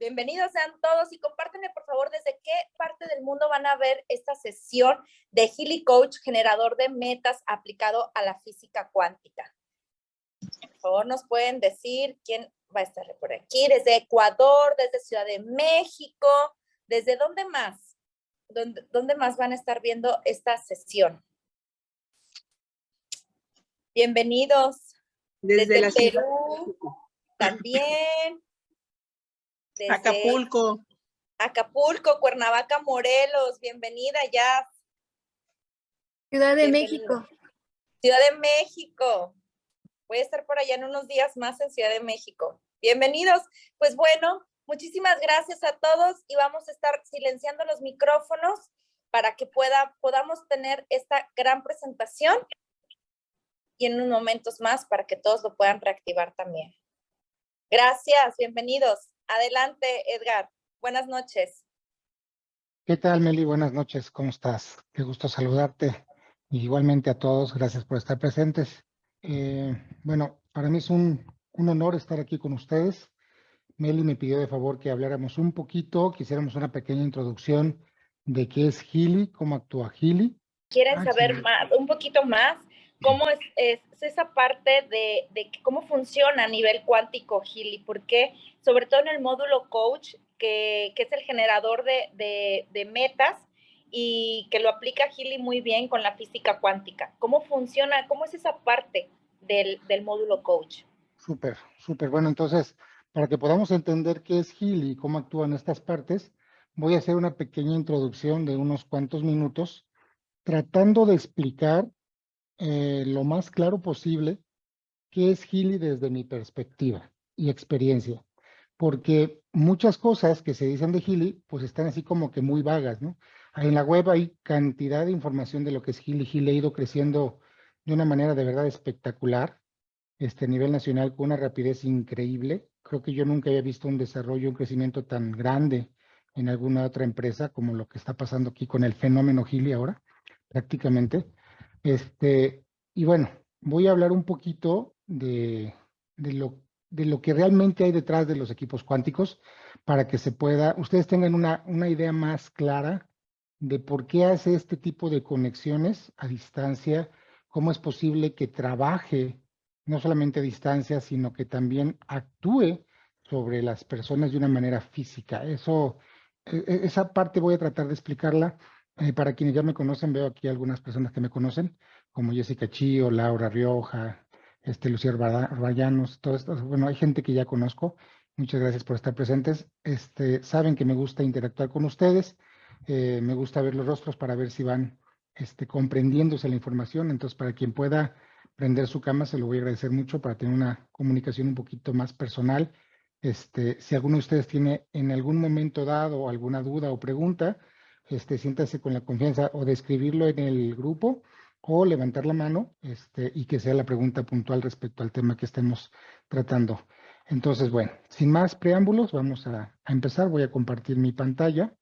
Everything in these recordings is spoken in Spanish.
Bienvenidos sean todos y compártenme por favor desde qué parte del mundo van a ver esta sesión de Healy Coach, generador de metas aplicado a la física cuántica. Por favor nos pueden decir quién va a estar por aquí, desde Ecuador, desde Ciudad de México, desde dónde más, dónde más van a estar viendo esta sesión. Bienvenidos. Desde la ciudad Perú, también. Desde Acapulco. Acapulco, Cuernavaca, Morelos. Bienvenida ya. Ciudad de Bienvenida. México. Ciudad de México. Voy a estar por allá en unos días más en Ciudad de México. Bienvenidos. Pues bueno, muchísimas gracias a todos y vamos a estar silenciando los micrófonos para que podamos tener esta gran presentación y en unos momentos más para que todos lo puedan reactivar también. Gracias, bienvenidos. Adelante, Edgar. Buenas noches. ¿Qué tal, Meli? Buenas noches. ¿Cómo estás? Qué gusto saludarte. Y igualmente a todos, gracias por estar presentes. Bueno, para mí es un honor estar aquí con ustedes. Meli me pidió de favor que habláramos un poquito, que hiciéramos una pequeña introducción de qué es Healy, cómo actúa Healy. ¿Quieren saber más, un poquito más? ¿Cómo es esa parte de cómo funciona a nivel cuántico Healy? Porque sobre todo en el módulo coach, que es el generador de metas y que lo aplica Healy muy bien con la física cuántica. ¿Cómo funciona? ¿Cómo es esa parte del módulo coach? Súper, súper. Bueno, entonces, para que podamos entender qué es Healy y cómo actúan estas partes, voy a hacer una pequeña introducción de unos cuantos minutos, tratando de explicar lo más claro posible qué es Healy desde mi perspectiva y experiencia, porque muchas cosas que se dicen de Healy pues están así como que muy vagas, ¿no? En la web hay cantidad de información de lo que es Healy. Healy ha ido creciendo de una manera de verdad espectacular, a nivel nacional con una rapidez increíble. Creo que yo nunca había visto un desarrollo, un crecimiento tan grande en alguna otra empresa como lo que está pasando aquí con el fenómeno Healy ahora, prácticamente. Y bueno, voy a hablar un poquito de lo que realmente hay detrás de los equipos cuánticos para que ustedes tengan una idea más clara de por qué hace este tipo de conexiones a distancia, cómo es posible que trabaje no solamente a distancia, sino que también actúe sobre las personas de una manera física. Esa parte voy a tratar de explicarla. Para quienes ya me conocen, veo aquí algunas personas que me conocen, como Jessica Chío, Laura Rioja, Lucier Rayanos, todo esto. Bueno, hay gente que ya conozco. Muchas gracias por estar presentes. Saben que me gusta interactuar con ustedes. Me gusta ver los rostros para ver si van comprendiéndose la información. Entonces, para quien pueda prender su cámara, se lo voy a agradecer mucho para tener una comunicación un poquito más personal. Si alguno de ustedes tiene en algún momento dado alguna duda o pregunta, siéntase con la confianza o de escribirlo en el grupo o levantar la mano y que sea la pregunta puntual respecto al tema que estemos tratando. Entonces, bueno, sin más preámbulos, vamos a empezar. Voy a compartir mi pantalla.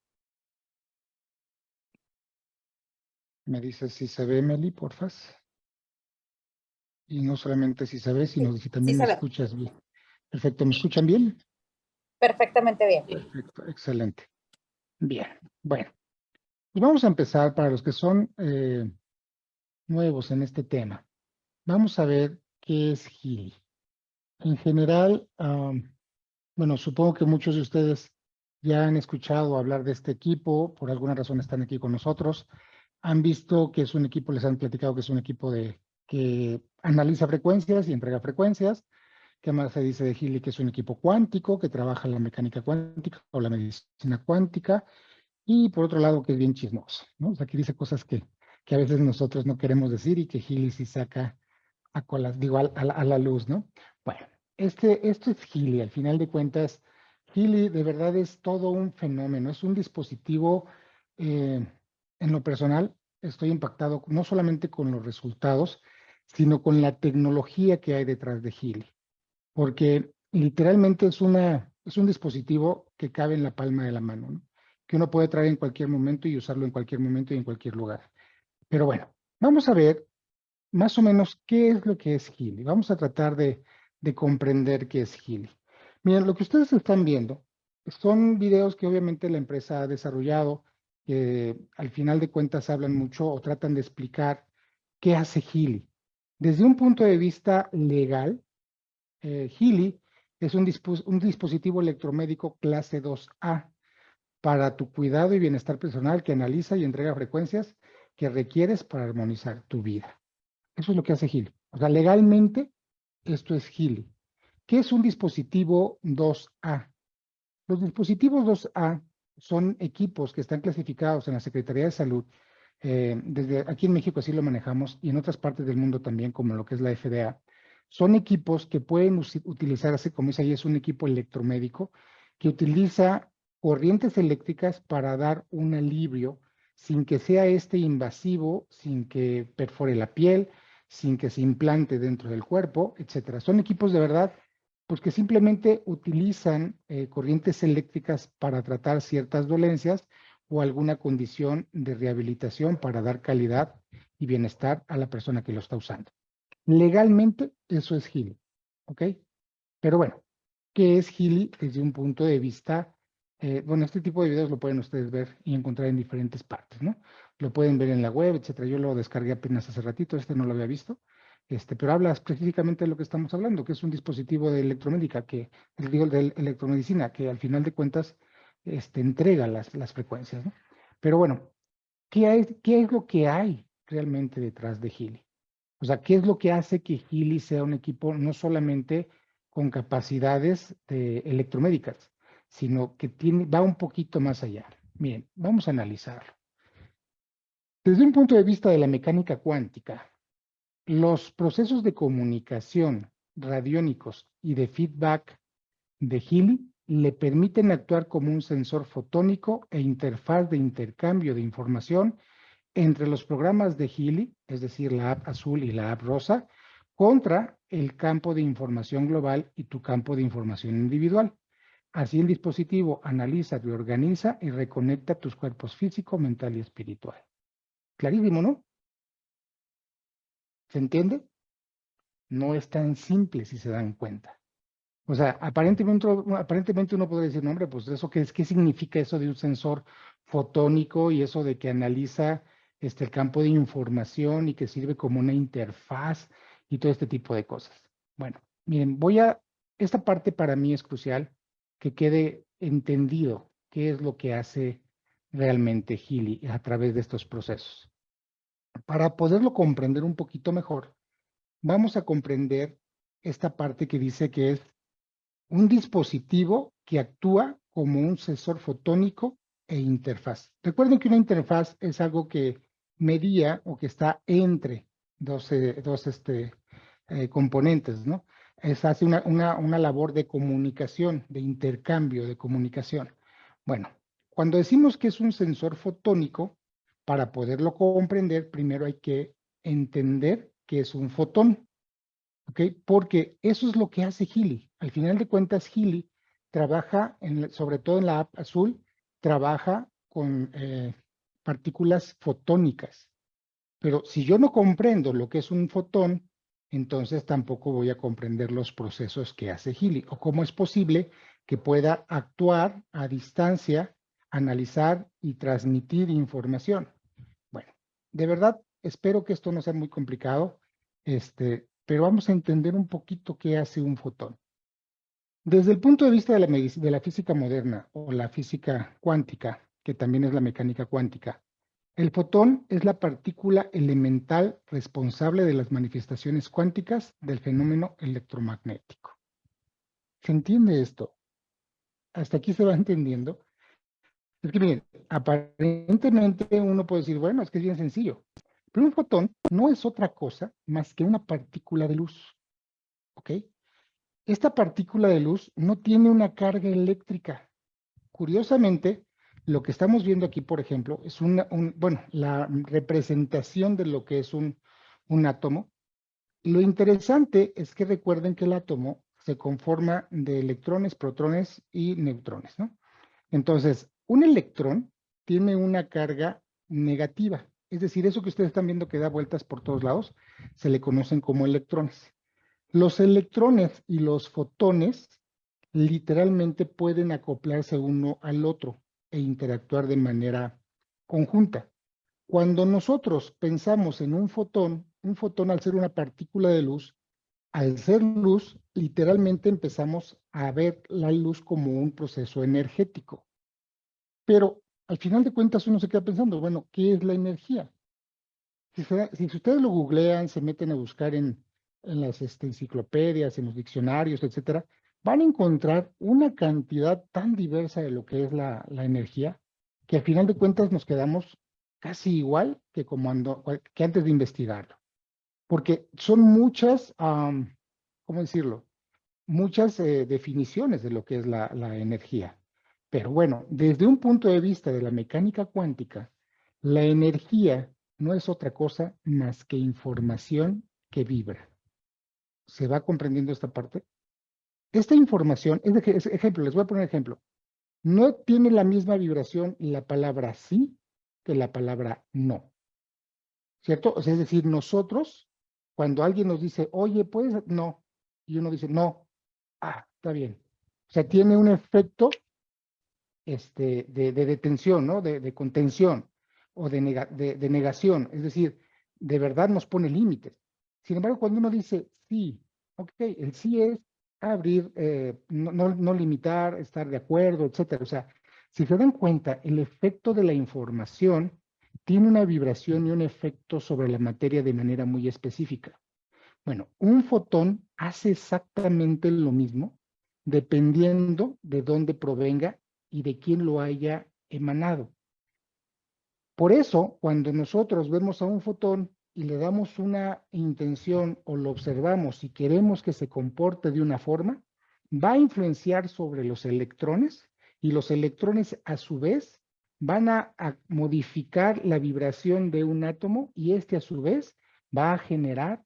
Me dices si se ve, Meli, porfa. Y no solamente si se ve, sino si también Sí, me escuchas bien. Perfecto, ¿me escuchan bien? Perfectamente bien. Perfecto, excelente. Bien, bueno. Y vamos a empezar para los que son nuevos en este tema. Vamos a ver qué es Healy. En general, bueno, supongo que muchos de ustedes ya han escuchado hablar de este equipo, por alguna razón están aquí con nosotros. Han visto que es un equipo, les han platicado que es un equipo que analiza frecuencias y entrega frecuencias. ¿Qué más se dice de Healy? Que es un equipo cuántico, que trabaja la mecánica cuántica o la medicina cuántica. Y por otro lado, que es bien chismoso, ¿no? O sea, que dice cosas que a veces nosotros no queremos decir y que Healy sí saca a colas, digo, a la luz, ¿no? Bueno, esto es Healy. Al final de cuentas, Healy de verdad es todo un fenómeno, es un dispositivo, en lo personal, estoy impactado no solamente con los resultados, sino con la tecnología que hay detrás de Healy, porque literalmente es un dispositivo que cabe en la palma de la mano, ¿no? Que uno puede traer en cualquier momento y usarlo en cualquier momento y en cualquier lugar. Pero bueno, vamos a ver más o menos qué es lo que es Healy. Vamos a tratar de comprender qué es Healy. Miren, lo que ustedes están viendo son videos que obviamente la empresa ha desarrollado, que al final de cuentas hablan mucho o tratan de explicar qué hace Healy. Desde un punto de vista legal, Healy es un dispositivo electromédico clase 2A para tu cuidado y bienestar personal que analiza y entrega frecuencias que requieres para armonizar tu vida. Eso es lo que hace Healy. O sea, legalmente, esto es Healy. ¿Qué es un dispositivo 2A? Los dispositivos 2A son equipos que están clasificados en la Secretaría de Salud. Desde aquí en México así lo manejamos y en otras partes del mundo también, como lo que es la FDA. Son equipos que pueden utilizarse, como dice ahí, es un equipo electromédico que utiliza corrientes eléctricas para dar un alivio sin que sea invasivo, sin que perfore la piel, sin que se implante dentro del cuerpo, etcétera. Son equipos de verdad pues que simplemente utilizan corrientes eléctricas para tratar ciertas dolencias o alguna condición de rehabilitación para dar calidad y bienestar a la persona que lo está usando. Legalmente, eso es Healy, ¿ok? Pero bueno, ¿qué es Healy desde un punto de vista? Bueno, este tipo de videos lo pueden ustedes ver y encontrar en diferentes partes, ¿no? Lo pueden ver en la web, etcétera. Yo lo descargué apenas hace ratito, no lo había visto. Pero habla específicamente de lo que estamos hablando, que es un dispositivo de electromédica, digo, de electromedicina, que al final de cuentas entrega las frecuencias, ¿no? Pero bueno, ¿qué es lo que hay realmente detrás de Healy? O sea, ¿qué es lo que hace que Healy sea un equipo no solamente con capacidades electromédicas, sino que va un poquito más allá? Miren, vamos a analizarlo. Desde un punto de vista de la mecánica cuántica, los procesos de comunicación radiónicos y de feedback de Healy le permiten actuar como un sensor fotónico e interfaz de intercambio de información entre los programas de Healy, es decir, la app azul y la app rosa, contra el campo de información global y tu campo de información individual. Así el dispositivo analiza, reorganiza y reconecta tus cuerpos físico, mental y espiritual. Clarísimo, ¿no? ¿Se entiende? No es tan simple si se dan cuenta. O sea, aparentemente uno podría decir, no, hombre, pues eso ¿qué significa eso de un sensor fotónico y eso de que analiza el campo de información y que sirve como una interfaz y todo este tipo de cosas? Bueno, miren, esta parte para mí es crucial que quede entendido qué es lo que hace realmente Healy a través de estos procesos. Para poderlo comprender un poquito mejor, vamos a comprender esta parte que dice que es un dispositivo que actúa como un sensor fotónico e interfaz. Recuerden que una interfaz es algo que medía o que está entre dos componentes, ¿no? Hace una labor de comunicación, de intercambio, de comunicación. Bueno, cuando decimos que es un sensor fotónico, para poderlo comprender, primero hay que entender qué es un fotón. ¿Ok? Porque eso es lo que hace Healy. Al final de cuentas, Healy trabaja, sobre todo en la app azul, trabaja con partículas fotónicas. Pero si yo no comprendo lo que es un fotón, entonces tampoco voy a comprender los procesos que hace Healy o cómo es posible que pueda actuar a distancia, analizar y transmitir información. Bueno, de verdad, espero que esto no sea muy complicado, pero vamos a entender un poquito qué hace un fotón. Desde el punto de vista de la física moderna o la física cuántica, que también es la mecánica cuántica, el fotón es la partícula elemental responsable de las manifestaciones cuánticas del fenómeno electromagnético. ¿Se entiende esto? ¿Hasta aquí se va entendiendo? Es que miren, aparentemente uno puede decir, bueno, es que es bien sencillo. Pero un fotón no es otra cosa más que una partícula de luz, ¿ok? Esta partícula de luz no tiene una carga eléctrica. Curiosamente, lo que estamos viendo aquí, por ejemplo, es la representación de lo que es un átomo. Lo interesante es que recuerden que el átomo se conforma de electrones, protones y neutrones, ¿no? Entonces, un electrón tiene una carga negativa. Es decir, eso que ustedes están viendo que da vueltas por todos lados, se le conocen como electrones. Los electrones y los fotones literalmente pueden acoplarse uno al otro e interactuar de manera conjunta. Cuando nosotros pensamos en un fotón al ser una partícula de luz, al ser luz, literalmente empezamos a ver la luz como un proceso energético. Pero al final de cuentas uno se queda pensando, bueno, ¿qué es la energía? Si ustedes lo googlean, se meten a buscar en las enciclopedias, en los diccionarios, etcétera, van a encontrar una cantidad tan diversa de lo que es la energía, que al final de cuentas nos quedamos casi igual que, que antes de investigarlo. Porque son muchas, ¿cómo decirlo? Muchas definiciones de lo que es la energía. Pero bueno, desde un punto de vista de la mecánica cuántica, la energía no es otra cosa más que información que vibra. ¿Se va comprendiendo esta parte? Esta información, ejemplo, les voy a poner ejemplo. No tiene la misma vibración la palabra sí que la palabra no. ¿Cierto? O sea, es decir, nosotros, cuando alguien nos dice, oye, pues no, y uno dice, no, está bien. O sea, tiene un efecto de detención, ¿no? De contención o de negación. Es decir, de verdad nos pone límites. Sin embargo, cuando uno dice sí, ok, el sí es abrir, no limitar, estar de acuerdo, etcétera. O sea, si se dan cuenta, el efecto de la información tiene una vibración y un efecto sobre la materia de manera muy específica. Bueno, un fotón hace exactamente lo mismo dependiendo de dónde provenga y de quién lo haya emanado. Por eso, cuando nosotros vemos a un fotón y le damos una intención o lo observamos y queremos que se comporte de una forma, va a influenciar sobre los electrones y los electrones a su vez van a modificar la vibración de un átomo y este a su vez va a generar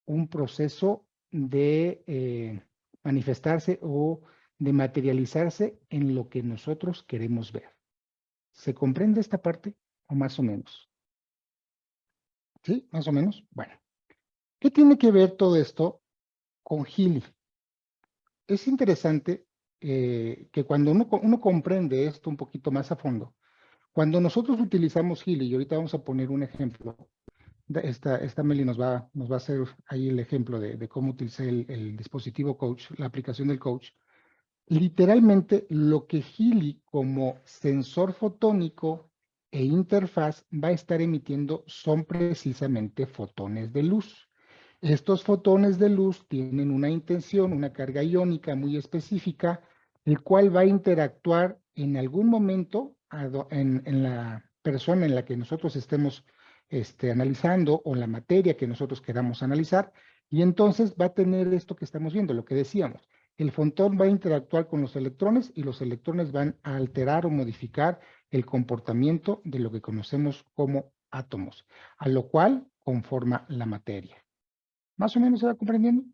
un proceso de manifestarse o de materializarse en lo que nosotros queremos ver. ¿Se comprende esta parte o más o menos? ¿Sí? ¿Más o menos? Bueno. ¿Qué tiene que ver todo esto con Healy? Es interesante que cuando uno comprende esto un poquito más a fondo, cuando nosotros utilizamos Healy, y ahorita vamos a poner un ejemplo, esta Meli nos va a hacer ahí el ejemplo de cómo utilicé el dispositivo coach, la aplicación del coach. Literalmente lo que Healy como sensor fotónico e interfaz va a estar emitiendo son precisamente fotones de luz. Estos fotones de luz tienen una intención, una carga iónica muy específica, el cual va a interactuar en algún momento en la persona en la que nosotros estemos analizando o la materia que nosotros queramos analizar, y entonces va a tener esto que estamos viendo, lo que decíamos. El fotón va a interactuar con los electrones y los electrones van a alterar o modificar el comportamiento de lo que conocemos como átomos, a lo cual conforma la materia. ¿Más o menos se va comprendiendo?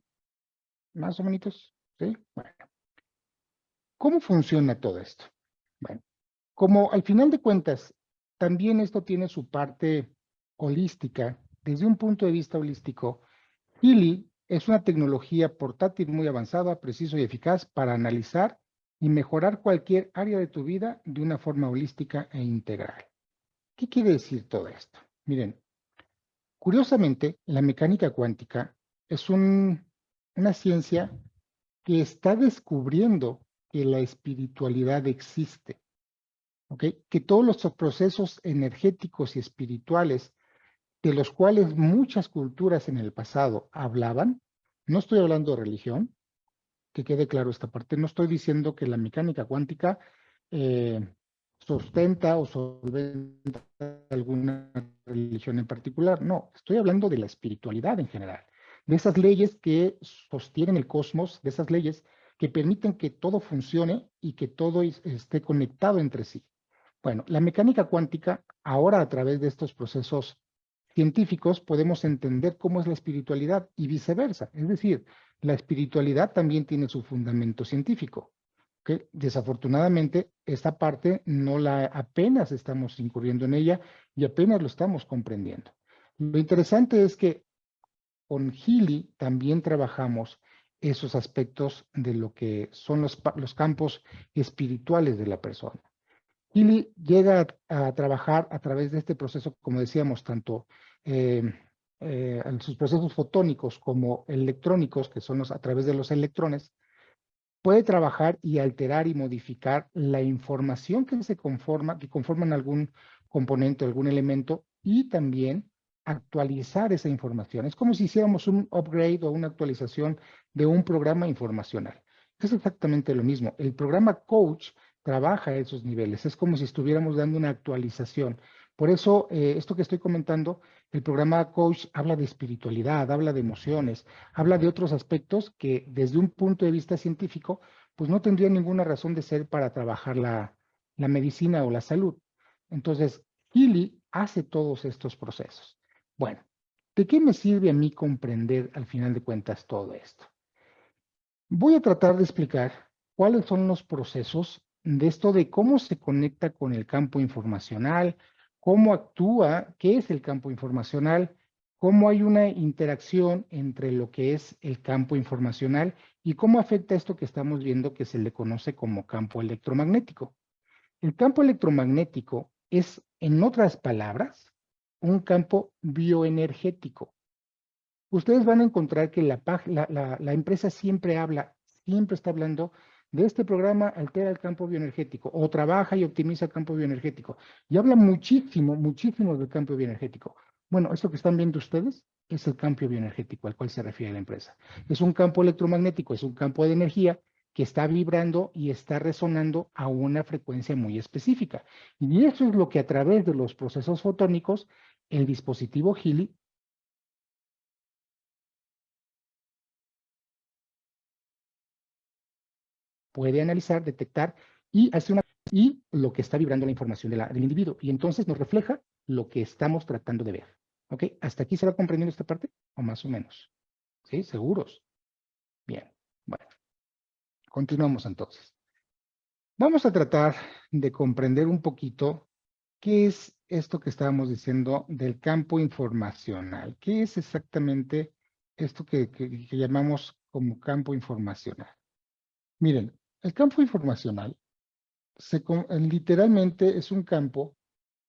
¿Más o menos? ¿Sí? Bueno. ¿Cómo funciona todo esto? Bueno, como al final de cuentas, también esto tiene su parte holística, desde un punto de vista holístico, Healy es una tecnología portátil muy avanzada, preciso y eficaz para analizar y mejorar cualquier área de tu vida de una forma holística e integral. ¿Qué quiere decir todo esto? Miren, curiosamente, la mecánica cuántica es una ciencia que está descubriendo que la espiritualidad existe, ¿ok? Que todos los procesos energéticos y espirituales de los cuales muchas culturas en el pasado hablaban, no estoy hablando de religión, que quede claro esta parte, no estoy diciendo que la mecánica cuántica sustenta o solventa alguna religión en particular, no, estoy hablando de la espiritualidad en general, de esas leyes que sostienen el cosmos, de esas leyes que permiten que todo funcione y que todo esté conectado entre sí. Bueno, la mecánica cuántica, ahora a través de estos procesos científicos, podemos entender cómo es la espiritualidad y viceversa. Es decir, la espiritualidad también tiene su fundamento científico. Que desafortunadamente esta parte apenas estamos incurriendo en ella y apenas lo estamos comprendiendo. Lo interesante es que con Healy también trabajamos esos aspectos de lo que son los campos espirituales de la persona. Healy llega a trabajar a través de este proceso, como decíamos, tanto en sus procesos fotónicos como electrónicos, que son a través de los electrones, puede trabajar y alterar y modificar la información que conforman algún componente, algún elemento, y también actualizar esa información. Es como si hiciéramos un upgrade o una actualización de un programa informacional. Es exactamente lo mismo. El programa Coach trabaja a esos niveles. Es como si estuviéramos dando una actualización. Por eso, esto que estoy comentando, el programa Coach habla de espiritualidad, habla de emociones, habla de otros aspectos que desde un punto de vista científico, pues no tendría ninguna razón de ser para trabajar la medicina o la salud. Entonces, Healy hace todos estos procesos. Bueno, ¿de qué me sirve a mí comprender al final de cuentas todo esto? Voy a tratar de explicar cuáles son los procesos de esto de cómo se conecta con el campo informacional, cómo actúa, qué es el campo informacional, cómo hay una interacción entre lo que es el campo informacional y cómo afecta esto que estamos viendo que se le conoce como campo electromagnético. El campo electromagnético es, en otras palabras, un campo bioenergético. Ustedes van a encontrar que la empresa siempre está hablando de este programa altera el campo bioenergético o trabaja y optimiza el campo bioenergético. Y habla muchísimo, muchísimo del campo bioenergético. Bueno, esto que están viendo ustedes es el campo bioenergético al cual se refiere la empresa. Es un campo electromagnético, es un campo de energía que está vibrando y está resonando a una frecuencia muy específica. Y eso es lo que a través de los procesos fotónicos, el dispositivo Healy puede analizar, detectar y y lo que está vibrando la información del individuo. Y entonces nos refleja lo que estamos tratando de ver. ¿Ok? ¿Hasta aquí se va comprendiendo esta parte? ¿O más o menos? ¿Sí? ¿Seguros? Bien. Bueno, continuamos entonces. Vamos a tratar de comprender un poquito qué es esto que estábamos diciendo del campo informacional. ¿Qué es exactamente esto que llamamos como campo informacional? Miren, el campo informacional literalmente es un campo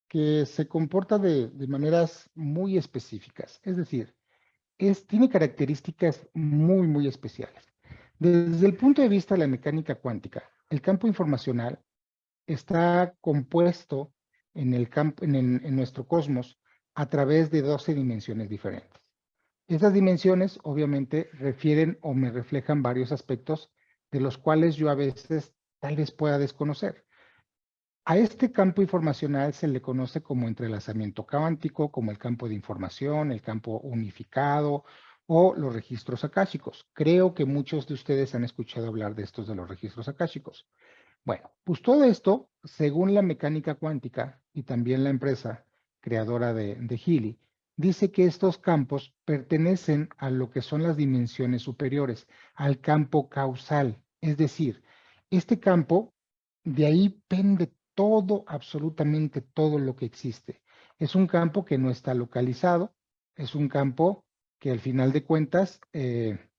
que se comporta de maneras muy específicas. Es decir, tiene características muy, muy especiales. Desde el punto de vista de la mecánica cuántica, el campo informacional está compuesto en nuestro cosmos a través de 12 dimensiones diferentes. Estas dimensiones obviamente refieren o me reflejan varios aspectos de los cuales yo a veces tal vez pueda desconocer. A este campo informacional se le conoce como entrelazamiento cuántico, como el campo de información, el campo unificado o los registros akáshicos. Creo que muchos de ustedes han escuchado hablar de estos de los registros akáshicos. Bueno, pues todo esto, según la mecánica cuántica y también la empresa creadora de Healy, dice que estos campos pertenecen a lo que son las dimensiones superiores, al campo causal. Es decir, este campo, de ahí pende todo, absolutamente todo lo que existe. Es un campo que no está localizado, es un campo que al final de cuentas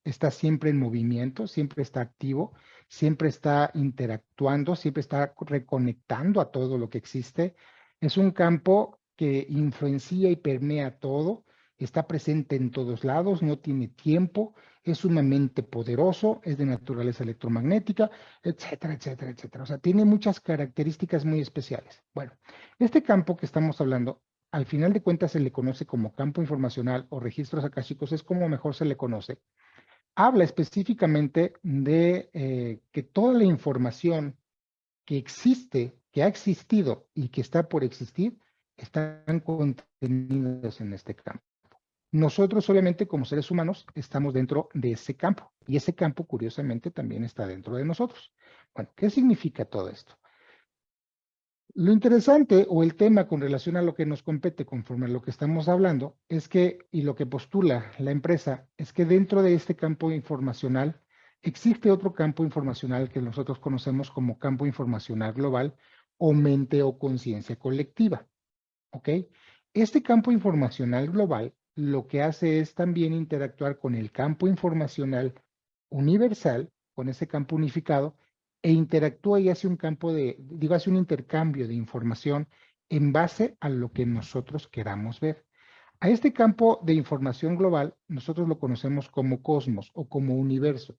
está siempre en movimiento, siempre está activo, siempre está interactuando, siempre está reconectando a todo lo que existe. Es un campo que influencia y permea todo, está presente en todos lados, no tiene tiempo, es sumamente poderoso, es de naturaleza electromagnética, etcétera, etcétera, etcétera. O sea, tiene muchas características muy especiales. Bueno, este campo que estamos hablando, al final de cuentas se le conoce como campo informacional o registros akáshicos, es como mejor se le conoce. Habla específicamente de que toda la información que existe, que ha existido y que está por existir, están contenidas en este campo. Nosotros, obviamente, como seres humanos, estamos dentro de ese campo y ese campo, curiosamente, también está dentro de nosotros. Bueno, ¿qué significa todo esto? Lo interesante o el tema con relación a lo que nos compete conforme a lo que estamos hablando es que, y lo que postula la empresa, es que dentro de este campo informacional existe otro campo informacional que nosotros conocemos como campo informacional global o mente o conciencia colectiva. ¿Ok? Este campo informacional global lo que hace es también interactuar con el campo informacional universal, con ese campo unificado, e interactúa y hace un hace un intercambio de información en base a lo que nosotros queramos ver. A este campo de información global, nosotros lo conocemos como cosmos o como universo.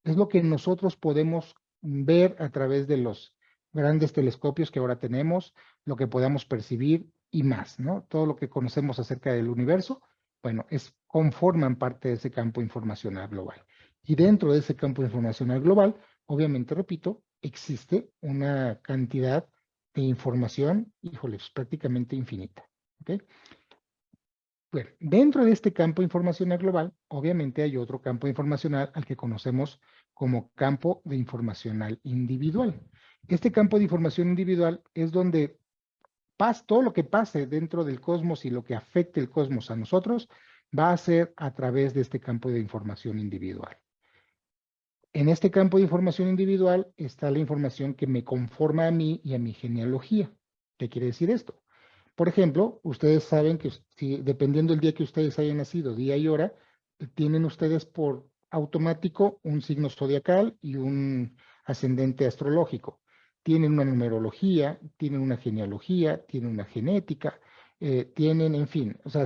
Es lo que nosotros podemos ver a través de los grandes telescopios que ahora tenemos, lo que podamos percibir y más, ¿no? Todo lo que conocemos acerca del universo, bueno, conforman parte de ese campo informacional global. Y dentro de ese campo informacional global, obviamente, repito, existe una cantidad de información, híjole, es prácticamente infinita, ¿ok? Bueno, dentro de este campo informacional global, obviamente hay otro campo informacional al que conocemos como campo de informacional individual. Este campo de información individual es donde todo lo que pase dentro del cosmos y lo que afecte el cosmos a nosotros va a ser a través de este campo de información individual. En este campo de información individual está la información que me conforma a mí y a mi genealogía. ¿Qué quiere decir esto? Por ejemplo, ustedes saben que dependiendo del día que ustedes hayan nacido, día y hora, tienen ustedes por automático un signo zodiacal y un ascendente astrológico. Tienen una numerología, tienen una genealogía, tienen una genética, tienen, en fin, o sea,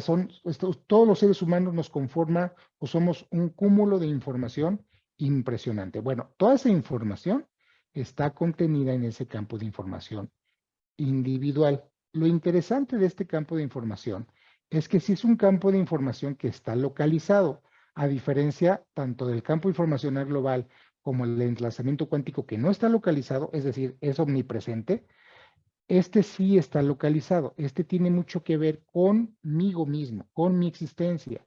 todos los seres humanos nos conforma o somos un cúmulo de información impresionante. Bueno, toda esa información está contenida en ese campo de información individual. Lo interesante de este campo de información es que si es un campo de información que está localizado, a diferencia tanto del campo informacional global como el enlazamiento cuántico que no está localizado, es decir, es omnipresente, este sí está localizado. Este tiene mucho que ver conmigo mismo, con mi existencia.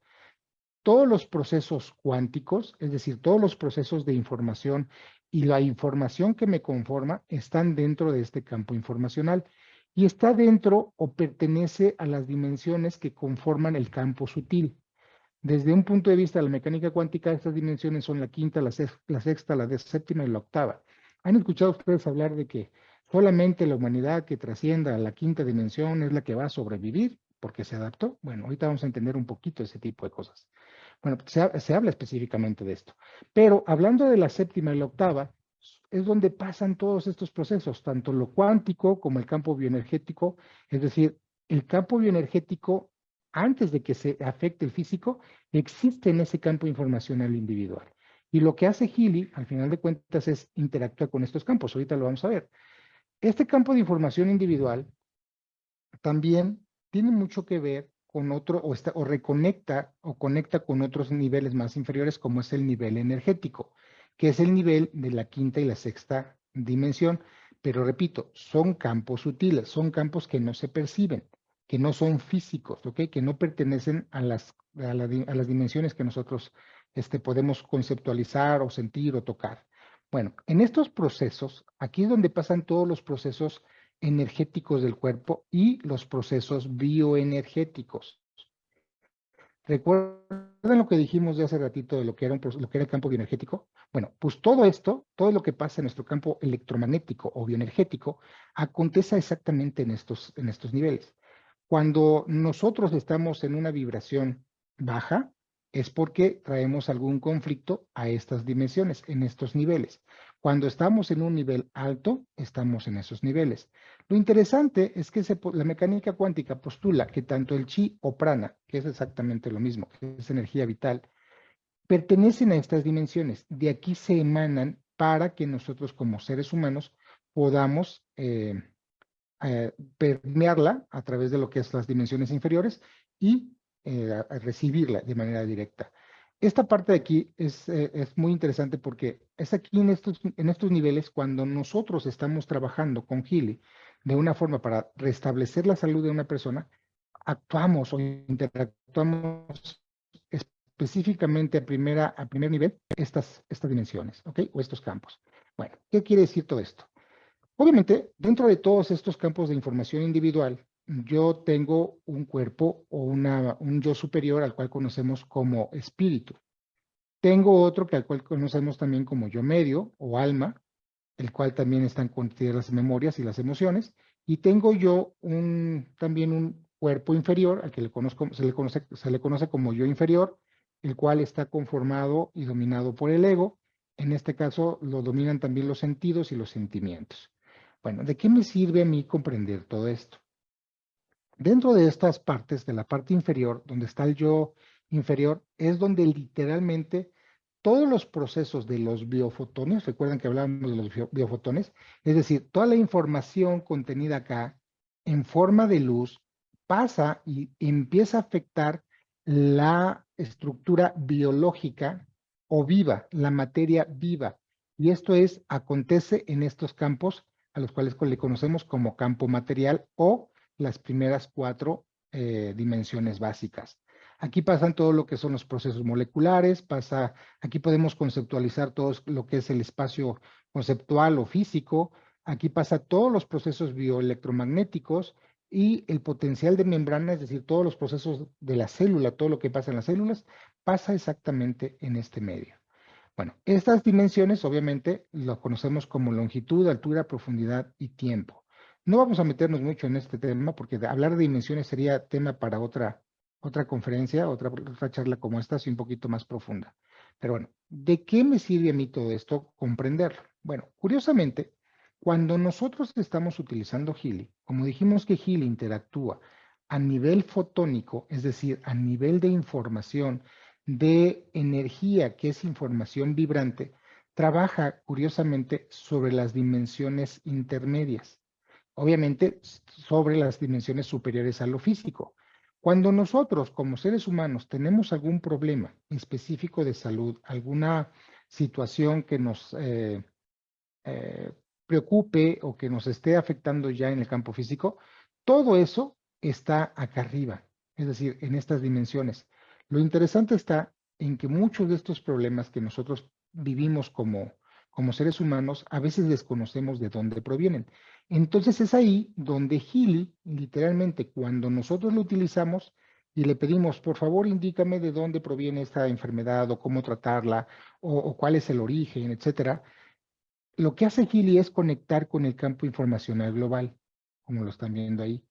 Todos los procesos cuánticos, es decir, todos los procesos de información y la información que me conforma están dentro de este campo informacional y está dentro o pertenece a las dimensiones que conforman el campo sutil. Desde un punto de vista de la mecánica cuántica, estas dimensiones son la quinta, la sexta, la séptima y la octava. ¿Han escuchado ustedes hablar de que solamente la humanidad que trascienda a la quinta dimensión es la que va a sobrevivir porque se adaptó? Bueno, ahorita vamos a entender un poquito ese tipo de cosas. Bueno, se habla específicamente de esto. Pero hablando de la séptima y la octava, es donde pasan todos estos procesos, tanto lo cuántico como el campo bioenergético, es decir, el campo bioenergético, antes de que se afecte el físico, existe en ese campo informacional individual. Y lo que hace Healy, al final de cuentas, es interactuar con estos campos. Ahorita lo vamos a ver. Este campo de información individual también tiene mucho que ver con otro, o reconecta o conecta con otros niveles más inferiores, como es el nivel energético, que es el nivel de la quinta y la sexta dimensión. Pero repito, son campos sutiles, son campos que no se perciben, que no son físicos, ¿ok? Que no pertenecen a las dimensiones que nosotros podemos conceptualizar o sentir o tocar. Bueno, en estos procesos, aquí es donde pasan todos los procesos energéticos del cuerpo y los procesos bioenergéticos. ¿Recuerdan lo que dijimos de hace ratito de lo que era el campo bioenergético? Bueno, pues todo esto, todo lo que pasa en nuestro campo electromagnético o bioenergético, acontece exactamente en estos niveles. Cuando nosotros estamos en una vibración baja, es porque traemos algún conflicto a estas dimensiones, en estos niveles. Cuando estamos en un nivel alto, estamos en esos niveles. Lo interesante es que la mecánica cuántica postula que tanto el chi o prana, que es exactamente lo mismo, que es energía vital, pertenecen a estas dimensiones. De aquí se emanan para que nosotros como seres humanos podamos permearla a través de lo que es las dimensiones inferiores y recibirla de manera directa. Esta parte de aquí es muy interesante porque es aquí en estos niveles cuando nosotros estamos trabajando con Healy de una forma para restablecer la salud de una persona, actuamos o interactuamos específicamente a primer nivel estas dimensiones, ¿ok? O estos campos. Bueno, ¿qué quiere decir todo esto? Obviamente, dentro de todos estos campos de información individual, yo tengo un cuerpo o un yo superior al cual conocemos como espíritu. Tengo otro al cual conocemos también como yo medio o alma, el cual también están contidas las memorias y las emociones. Y tengo yo también un cuerpo inferior al que se le conoce como yo inferior, el cual está conformado y dominado por el ego. En este caso lo dominan también los sentidos y los sentimientos. Bueno, ¿de qué me sirve a mí comprender todo esto? Dentro de estas partes, de la parte inferior, donde está el yo inferior, es donde literalmente todos los procesos de los biofotones, recuerdan que hablábamos de los biofotones, es decir, toda la información contenida acá en forma de luz pasa y empieza a afectar la estructura biológica o viva, la materia viva. Y esto acontece en estos campos a los cuales le conocemos como campo material o las primeras 4 dimensiones básicas. Aquí pasan todo lo que son los procesos moleculares, aquí podemos conceptualizar todo lo que es el espacio conceptual o físico, aquí pasa todos los procesos bioelectromagnéticos y el potencial de membrana, es decir, todos los procesos de la célula, todo lo que pasa en las células, pasa exactamente en este medio. Bueno, estas dimensiones obviamente las conocemos como longitud, altura, profundidad y tiempo. No vamos a meternos mucho en este tema porque hablar de dimensiones sería tema para otra conferencia, otra charla como esta, así un poquito más profunda. Pero bueno, ¿de qué me sirve a mí todo esto comprenderlo? Bueno, curiosamente, cuando nosotros estamos utilizando Healy, como dijimos que Healy interactúa a nivel fotónico, es decir, a nivel de información, de energía, que es información vibrante, trabaja curiosamente sobre las dimensiones intermedias. Obviamente sobre las dimensiones superiores a lo físico. Cuando nosotros como seres humanos tenemos algún problema específico de salud, alguna situación que nos preocupe o que nos esté afectando ya en el campo físico, todo eso está acá arriba, es decir, en estas dimensiones. Lo interesante está en que muchos de estos problemas que nosotros vivimos como seres humanos, a veces desconocemos de dónde provienen. Entonces es ahí donde Healy, literalmente, cuando nosotros lo utilizamos y le pedimos, por favor, indícame de dónde proviene esta enfermedad o cómo tratarla o cuál es el origen, etcétera, lo que hace Healy es conectar con el campo informacional global, como lo están viendo ahí.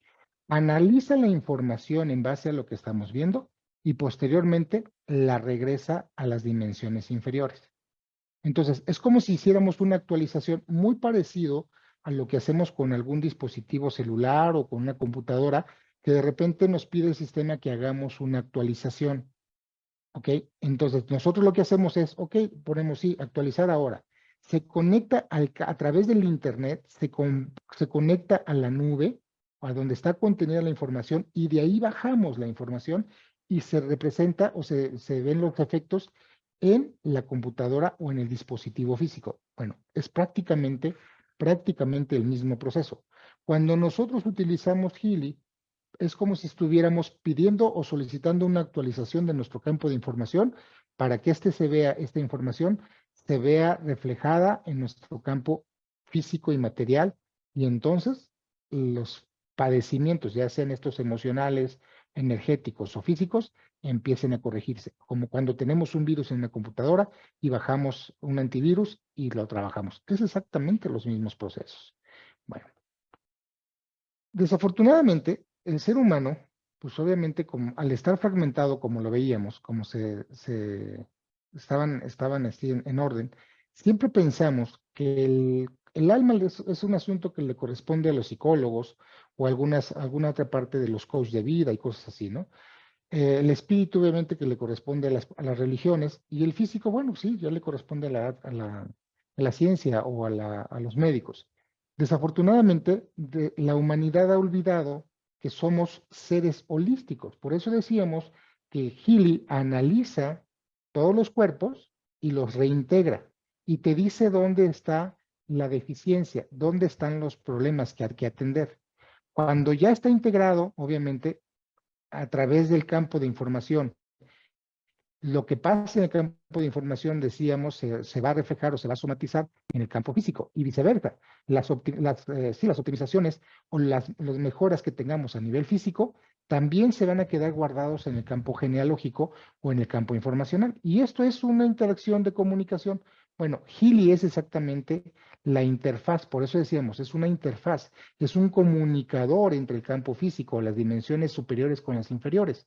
Analiza la información en base a lo que estamos viendo y posteriormente la regresa a las dimensiones inferiores. Entonces, es como si hiciéramos una actualización muy parecido a lo que hacemos con algún dispositivo celular o con una computadora, que de repente nos pide el sistema que hagamos una actualización. ¿Ok? Entonces, nosotros lo que hacemos es, ok, ponemos sí, actualizar ahora. Se conecta a través del Internet, se conecta a la nube, a donde está contenida la información, y de ahí bajamos la información y se representa o se ven los efectos en la computadora o en el dispositivo físico. Bueno, es prácticamente el mismo proceso. Cuando nosotros utilizamos Healy, es como si estuviéramos pidiendo o solicitando una actualización de nuestro campo de información para que esta información se vea reflejada en nuestro campo físico y material, y entonces los padecimientos, ya sean estos emocionales, energéticos o físicos, empiecen a corregirse, como cuando tenemos un virus en la computadora y bajamos un antivirus y lo trabajamos. Es exactamente los mismos procesos. Bueno, desafortunadamente, el ser humano, pues obviamente al estar fragmentado como lo veíamos, como estaban así en orden, siempre pensamos que el alma es un asunto que le corresponde a los psicólogos o alguna otra parte de los coaches de vida y cosas así, ¿no? El espíritu obviamente que le corresponde a las religiones, y el físico, bueno, sí, ya le corresponde a la ciencia o a los médicos. Desafortunadamente, la humanidad ha olvidado que somos seres holísticos. Por eso decíamos que Healy analiza todos los cuerpos y los reintegra y te dice dónde está la deficiencia, dónde están los problemas que hay que atender. Cuando ya está integrado, obviamente, a través del campo de información, lo que pasa en el campo de información, decíamos, se va a reflejar o se va a somatizar en el campo físico y viceversa. Las optimizaciones o las mejoras que tengamos a nivel físico también se van a quedar guardados en el campo genealógico o en el campo informacional. Y esto es una interacción de comunicación. Bueno, Healy es exactamente la interfaz, por eso decíamos, es una interfaz, es un comunicador entre el campo físico, las dimensiones superiores con las inferiores.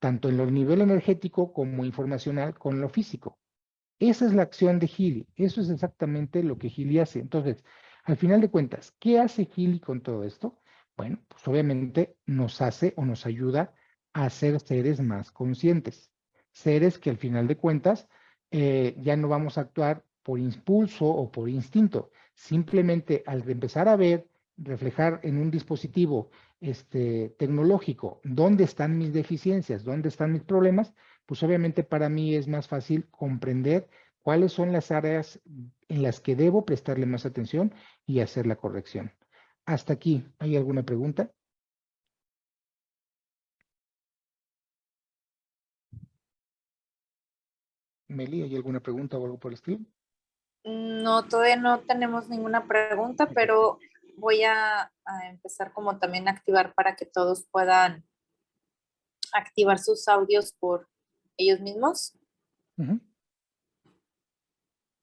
tanto en el nivel energético como informacional con lo físico. Esa es la acción de Healy. Eso es exactamente lo que Healy hace. Entonces, al final de cuentas, ¿qué hace Healy con todo esto? Bueno, pues obviamente nos hace o nos ayuda a ser seres más conscientes. Seres que al final de cuentas ya no vamos a actuar por impulso o por instinto. Simplemente al empezar a ver, reflejar en un dispositivo tecnológico dónde están mis deficiencias, dónde están mis problemas, pues obviamente para mí es más fácil comprender cuáles son las áreas en las que debo prestarle más atención y hacer la corrección. Hasta aquí, ¿hay alguna pregunta? Meli, ¿hay alguna pregunta o algo por el estilo? No, todavía no tenemos ninguna pregunta, pero voy a empezar como también a activar para que todos puedan activar sus audios por ellos mismos. Ujú.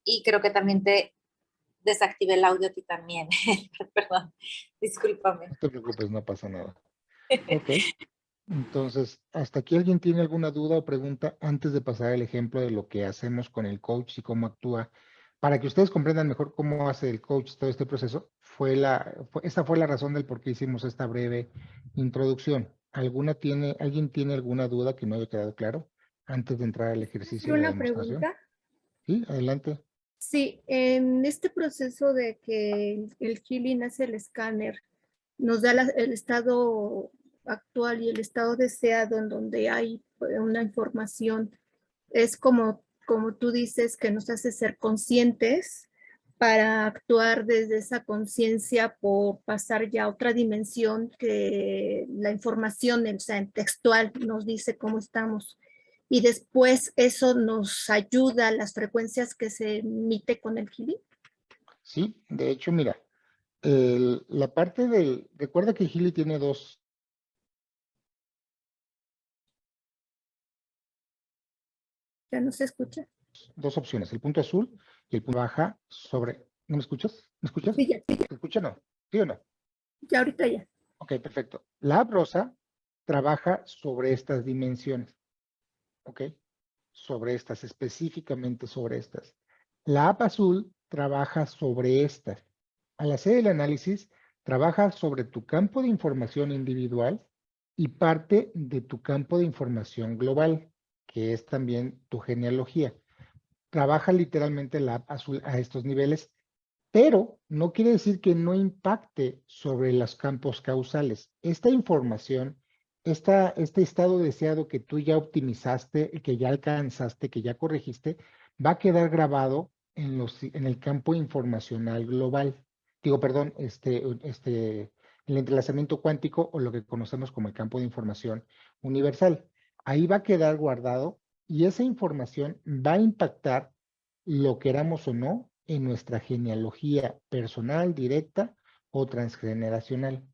Y creo que también te desactivé el audio a ti también. Perdón, discúlpame. No te preocupes, no pasa nada. Ok, entonces, ¿hasta aquí alguien tiene alguna duda o pregunta antes de pasar el ejemplo de lo que hacemos con el coach y cómo actúa? Para que ustedes comprendan mejor cómo hace el coach todo este proceso, esta fue la razón del por qué hicimos esta breve introducción. ¿Alguien tiene alguna duda que no haya quedado claro antes de entrar al ejercicio de la Una demostración? pregunta. Sí, adelante. Sí, en este proceso de que el healing hace el escáner, nos da el estado actual y el estado deseado en donde hay una información. Es como tú dices, que nos hace ser conscientes para actuar desde esa conciencia por pasar ya a otra dimensión que la información, o sea, en textual nos dice cómo estamos. Y después eso nos ayuda a las frecuencias que se emite con el healing. Sí, de hecho, mira, la parte recuerda que Healy tiene Ya no se escucha. dos opciones, el punto azul y el punto baja sobre. ¿No me escuchas? ¿Me escuchas? Sí, ya, ¿Te escucha o no? ¿Sí o no? ya ahorita ya. Ok, perfecto. La app rosa trabaja sobre estas dimensiones, ¿ok? Sobre estas, específicamente sobre estas. La app azul trabaja sobre estas. Al hacer el análisis, trabaja sobre tu campo de información individual y parte de tu campo de información global, que es también tu genealogía. Trabaja literalmente la app azul a estos niveles, pero no quiere decir que no impacte sobre los campos causales. Esta información, este estado deseado que tú ya optimizaste, que ya alcanzaste, que ya corregiste, va a quedar grabado en el campo informacional global. Digo, perdón, el entrelazamiento cuántico o lo que conocemos como el campo de información universal. Ahí va a quedar guardado y esa información va a impactar, lo queramos o no, en nuestra genealogía personal, directa o transgeneracional.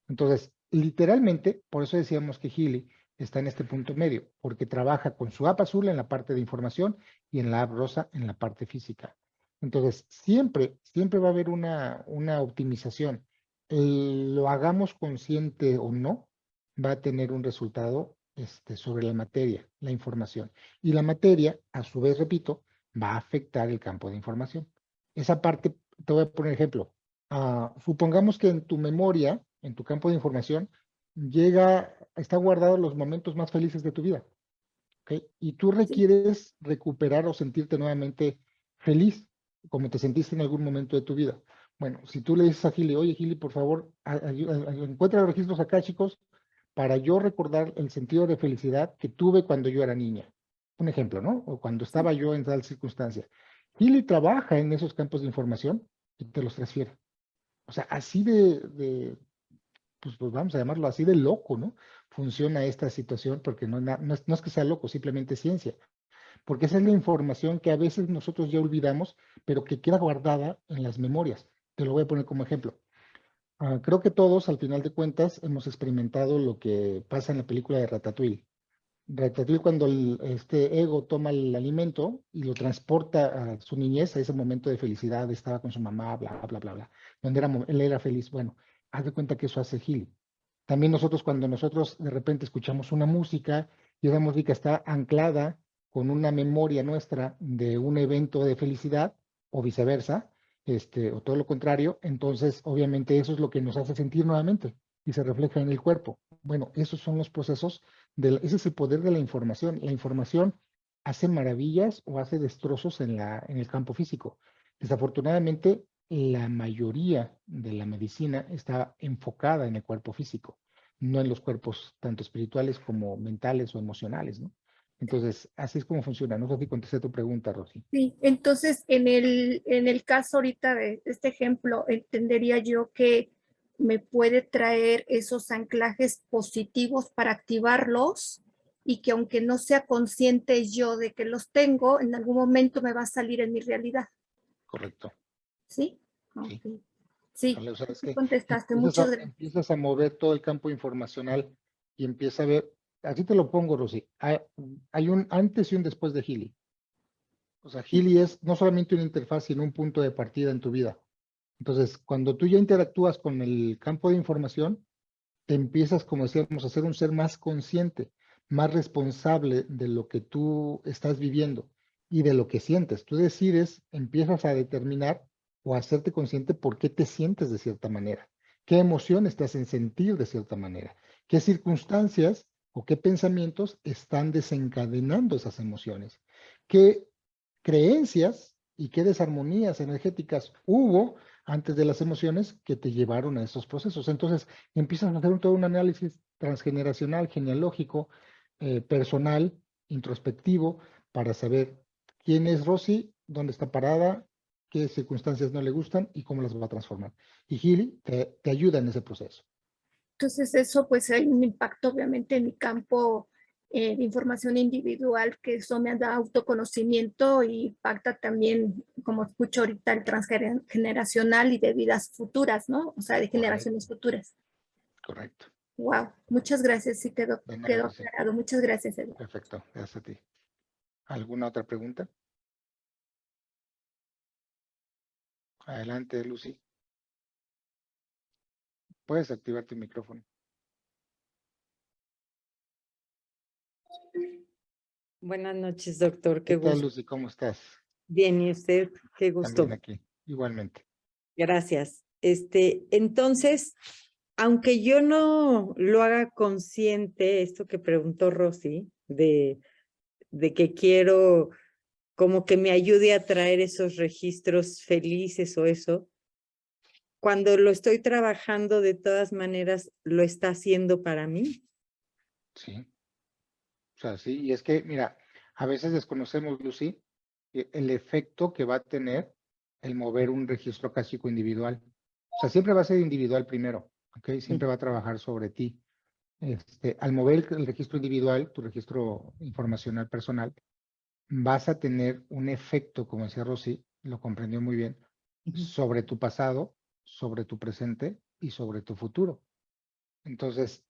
Entonces, literalmente, por eso decíamos que Healy está en este punto medio, porque trabaja con su app azul en la parte de información y en la app rosa en la parte física. Entonces, siempre va a haber una optimización. Lo hagamos consciente o no, va a tener un resultado sobre la materia, la información. Y la materia, a su vez, repito, va a afectar el campo de información. Esa parte, te voy a poner ejemplo. Supongamos que en tu memoria, en tu campo de información, está guardado los momentos más felices de tu vida. ¿Ok? Y tú requieres recuperar o sentirte nuevamente feliz, como te sentiste en algún momento de tu vida. Bueno, si tú le dices a Gili, oye Gili, por favor, encuentra los registros acá, chicos, para yo recordar el sentido de felicidad que tuve cuando yo era niña. Un ejemplo, ¿no? O cuando estaba yo en tal circunstancia. Gili trabaja en esos campos de información y te los transfiere. O sea, así pues vamos a llamarlo así de loco, ¿no? Funciona esta situación porque no es que sea loco, simplemente ciencia. Porque esa es la información que a veces nosotros ya olvidamos, pero que queda guardada en las memorias. Te lo voy a poner como ejemplo. Creo que todos, al final de cuentas, hemos experimentado lo que pasa en la película de Ratatouille. Ratatouille, cuando este ego toma el alimento y lo transporta a su niñez, a ese momento de felicidad, estaba con su mamá, bla, bla, bla, bla, donde él era feliz. Bueno, haz de cuenta que eso hace Gil. También cuando nosotros de repente escuchamos una música y esa música está anclada con una memoria nuestra de un evento de felicidad o viceversa, o todo lo contrario, entonces obviamente eso es lo que nos hace sentir nuevamente y se refleja en el cuerpo. Bueno, esos son los procesos, ese es el poder de la información. La información hace maravillas o hace destrozos en el campo físico. Desafortunadamente, la mayoría de la medicina está enfocada en el cuerpo físico, no en los cuerpos tanto espirituales como mentales o emocionales, ¿no? Entonces, así es como funciona. No sé si contesté tu pregunta, Rosy. Sí, entonces en el caso ahorita de este ejemplo, entendería yo que me puede traer esos anclajes positivos para activarlos y que aunque no sea consciente yo de que los tengo, en algún momento me va a salir en mi realidad. Correcto. ¿Sí? Sí. Ok. Sí, ¿Vale? O sea, es sí que contestaste. Muchas gracias. empiezas a mover todo el campo informacional y empieza a ver, así te lo pongo, Rosy, hay un antes y un después de Healy. O sea, Healy es no solamente una interfaz, sino un punto de partida en tu vida. Entonces, cuando tú ya interactúas con el campo de información, te empiezas, como decíamos, a ser un ser más consciente, más responsable de lo que tú estás viviendo y de lo que sientes. Tú decides, empiezas a determinar o a hacerte consciente por qué te sientes de cierta manera, qué emociones te hacen sentir de cierta manera, qué circunstancias o qué pensamientos están desencadenando esas emociones, qué creencias y qué desarmonías energéticas hubo antes de las emociones que te llevaron a esos procesos. Entonces, empiezas a hacer todo un análisis transgeneracional, genealógico, personal, introspectivo, para saber quién es Rosy, dónde está parada, qué circunstancias no le gustan y cómo las va a transformar. Y Healy te ayuda en ese proceso. Entonces eso pues hay un impacto obviamente en mi campo de información individual, que eso me da autoconocimiento y impacta también, como escucho ahorita, el transgeneracional y de vidas futuras, ¿no? O sea, de Correcto, generaciones futuras. correcto. Wow, muchas gracias, sí De nada, quedó Rosy. aclarado. Muchas gracias, Eduardo. Perfecto, gracias a ti. ¿Alguna otra pregunta? Adelante, Lucy. Puedes activar tu micrófono. Buenas noches, doctor. ¿Qué Qué tal, gusto. Lucy? ¿Cómo estás? Bien, ¿y usted? Qué También gusto. aquí, igualmente. Gracias. Entonces, aunque yo no lo haga consciente, esto que preguntó Rosy, de que quiero como que me ayude a traer esos registros felices o eso, cuando lo estoy trabajando, de todas maneras, lo está haciendo para mí. Sí, o sea, sí, y es que, mira, a veces desconocemos, Lucy, el efecto que va a tener el mover un registro akáshico individual. O sea, siempre va a ser individual primero, ¿ok? Siempre va a trabajar sobre ti. Al mover el registro individual, tu registro informacional personal, vas a tener un efecto, como decía Rosy, lo comprendió muy bien, sobre tu pasado, sobre tu presente y sobre tu futuro. Entonces,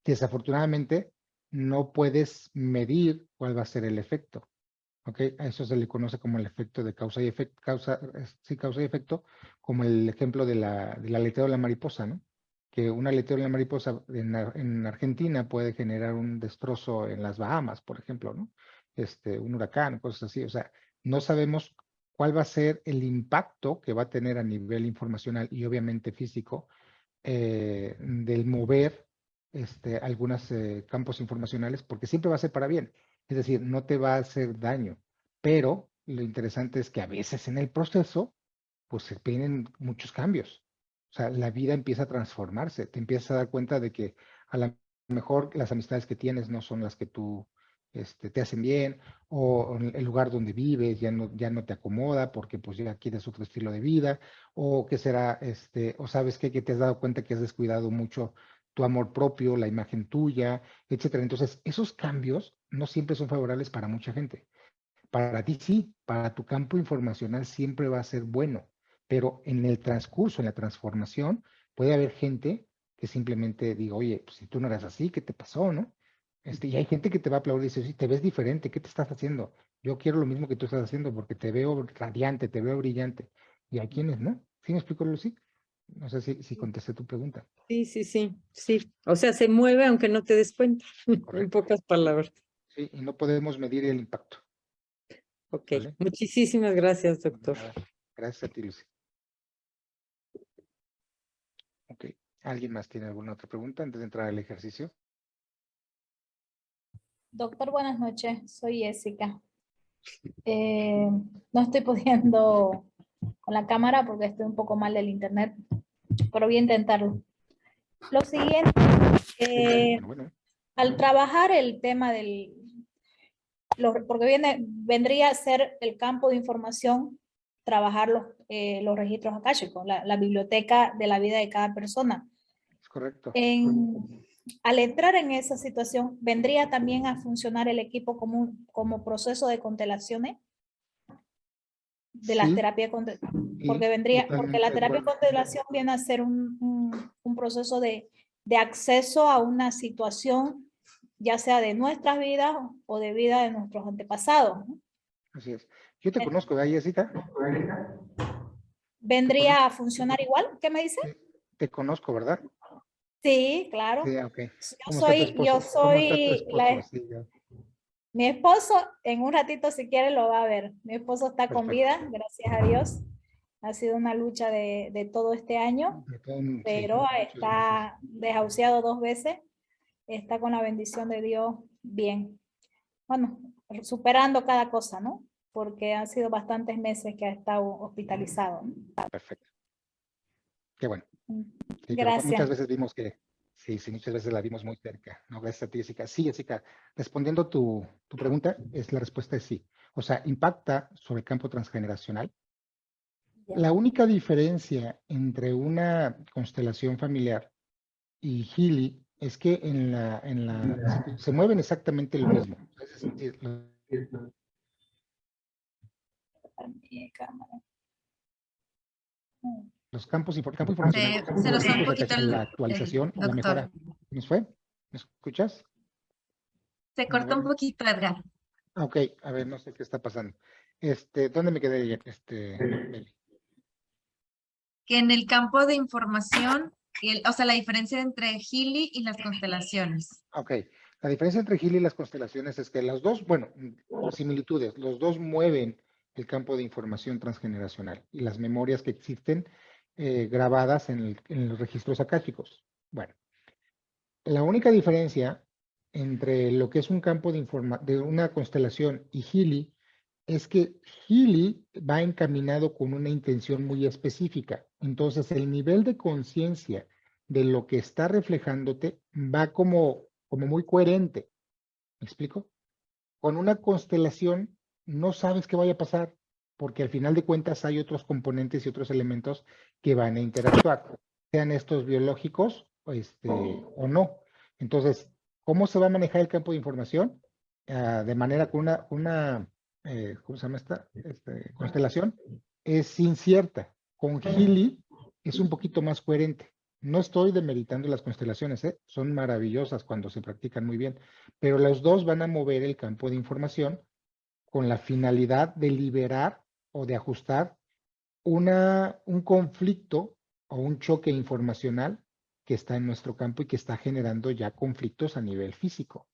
desafortunadamente, no puedes medir cuál va a ser el efecto. ¿Ok? A eso se le conoce como el efecto de causa y efecto, causa y efecto, como el ejemplo del aleteo de la mariposa, ¿no? Que un aleteo de la mariposa en Argentina puede generar un destrozo en las Bahamas, por ejemplo, ¿no? Un huracán, cosas así. O sea, no sabemos cuál va a ser el impacto que va a tener a nivel informacional y obviamente físico del mover algunos campos informacionales, porque siempre va a ser para bien. Es decir, no te va a hacer daño, pero lo interesante es que a veces en el proceso, pues se vienen muchos cambios. O sea, la vida empieza a transformarse, te empiezas a dar cuenta de que a lo mejor las amistades que tienes no son las que tú te hacen bien, o el lugar donde vives ya no te acomoda porque pues ya quieres otro estilo de vida, o que será, o sabes que te has dado cuenta que has descuidado mucho tu amor propio, la imagen tuya, etcétera. Entonces, esos cambios no siempre son favorables para mucha gente. Para ti sí, para tu campo informacional siempre va a ser bueno, pero en el transcurso, en la transformación, puede haber gente que simplemente diga, oye, pues si tú no eras así, ¿qué te pasó, no? Y hay gente que te va a aplaudir y dice, sí, te ves diferente, ¿qué te estás haciendo? Yo quiero lo mismo que tú estás haciendo porque te veo radiante, te veo brillante. Y hay quienes no. ¿Sí me explico, Lucy? No sé si contesté tu pregunta. Sí. O sea, se mueve aunque no te des cuenta, en Correcto. pocas palabras. Sí, y no podemos medir el impacto. Ok, ¿Vale? muchísimas gracias, doctor. Nada. Gracias a ti, Lucy. Ok. ¿Alguien más tiene alguna otra pregunta antes de entrar al ejercicio? Doctor, buenas noches. Soy Jessica. No estoy pudiendo con la cámara porque estoy un poco mal del internet, pero voy a intentarlo. Lo siguiente, Bueno. al trabajar el tema porque vendría a ser el campo de información, trabajar los registros akáshicos, la biblioteca de la vida de cada persona. Es correcto. Al entrar en esa situación, ¿vendría también a funcionar el equipo como proceso de constelaciones? De la Sí, terapia, porque totalmente la de terapia de acuerdo. constelación viene a ser un proceso de acceso a una situación, ya sea de nuestras vidas o de vida de nuestros antepasados, ¿no? Así es. Yo te conozco, ¿verdad, Jessica? ¿Vendría a funcionar igual? ¿Qué me dice? Te conozco, ¿verdad? Sí, claro. Sí, ok. Yo ¿Cómo está tu esposo? ¿Cómo está tu esposo? Sí, ya. Mi esposo, en un ratito, si quiere, lo va a ver. Mi esposo está con Perfecto. vida, gracias a Dios. Ha sido una lucha de todo este año, Sí, pero muchas gracias. está desahuciado 2 veces. Está con la bendición de Dios bien. Bueno, superando cada cosa, ¿no? Porque han sido bastantes meses que ha estado hospitalizado. Perfecto. Qué bueno. Sí, pero Gracias. muchas veces vimos que, sí, muchas veces la vimos muy cerca. No, gracias a ti, Jessica. Sí, Jessica, respondiendo tu pregunta, la respuesta es sí. O sea, impacta sobre el campo transgeneracional. La única diferencia entre una constelación familiar y Healy es que se mueven exactamente lo mismo. Los campos, campo informacional, Se nos fue un críticos poquito a la el actualización o la doctor. mejora. ¿Nos fue? ¿Me escuchas? Se cortó un poquito, Edgar. Ok, a ver, no sé qué está pasando. ¿Dónde me quedé? Meli? Que en el campo de información, o sea, la diferencia entre Healy y las constelaciones. Ok, la diferencia entre Healy y las constelaciones es que las dos, bueno, similitudes, los dos mueven el campo de información transgeneracional y las memorias que existen grabadas en los registros akáshicos. Bueno, la única diferencia entre lo que es un campo de una constelación y Healy es que Healy va encaminado con una intención muy específica. Entonces, el nivel de conciencia de lo que está reflejándote va como muy coherente. ¿Me explico? Con una constelación no sabes qué vaya a pasar, porque al final de cuentas hay otros componentes y otros elementos que van a interactuar, sean estos biológicos o no. Entonces, ¿cómo se va a manejar el campo de información? De manera con una ¿cómo se llama esta? Constelación, es incierta. Con Healy es un poquito más coherente. No estoy demeritando las constelaciones, son maravillosas cuando se practican muy bien, pero los dos van a mover el campo de información con la finalidad de liberar o de ajustar un conflicto o un choque informacional que está en nuestro campo y que está generando ya conflictos a nivel físico.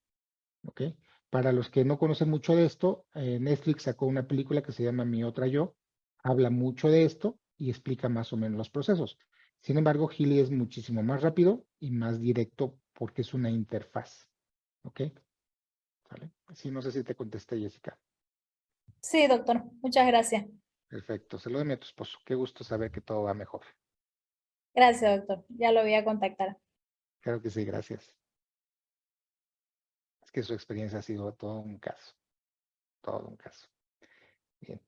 ¿Ok? Para los que no conocen mucho de esto, Netflix sacó una película que se llama Mi Otra Yo, habla mucho de esto y explica más o menos los procesos. Sin embargo, Healy es muchísimo más rápido y más directo porque es una interfaz. ¿Ok? ¿Vale? Sí, no sé si te contesté, Jessica. Sí, doctor. Muchas gracias. Perfecto. Salúdame a tu esposo. Qué gusto saber que todo va mejor. Gracias, doctor. Ya lo voy a contactar. Claro que sí, gracias. Es que su experiencia ha sido todo un caso. Todo un caso. Bien.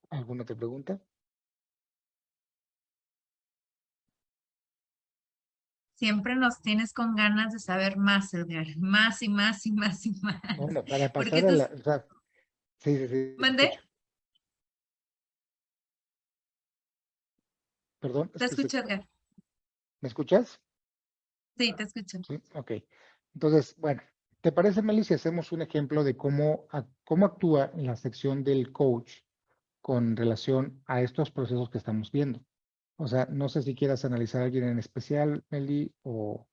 ¿Alguna otra pregunta? Siempre nos tienes con ganas de saber más, Edgar. Más y más y más y más. Bueno, para Porque pasar a la... O sea, sí, te ¿Mandé? escucho. Perdón, es Te que escucho, Edgar. ¿me escuchas? Sí, te escucho. Sí, ok. Entonces, bueno, ¿te parece, Meli, si hacemos un ejemplo de cómo actúa la sección del coach con relación a estos procesos que estamos viendo? O sea, no sé si quieras analizar a alguien en especial, Meli, o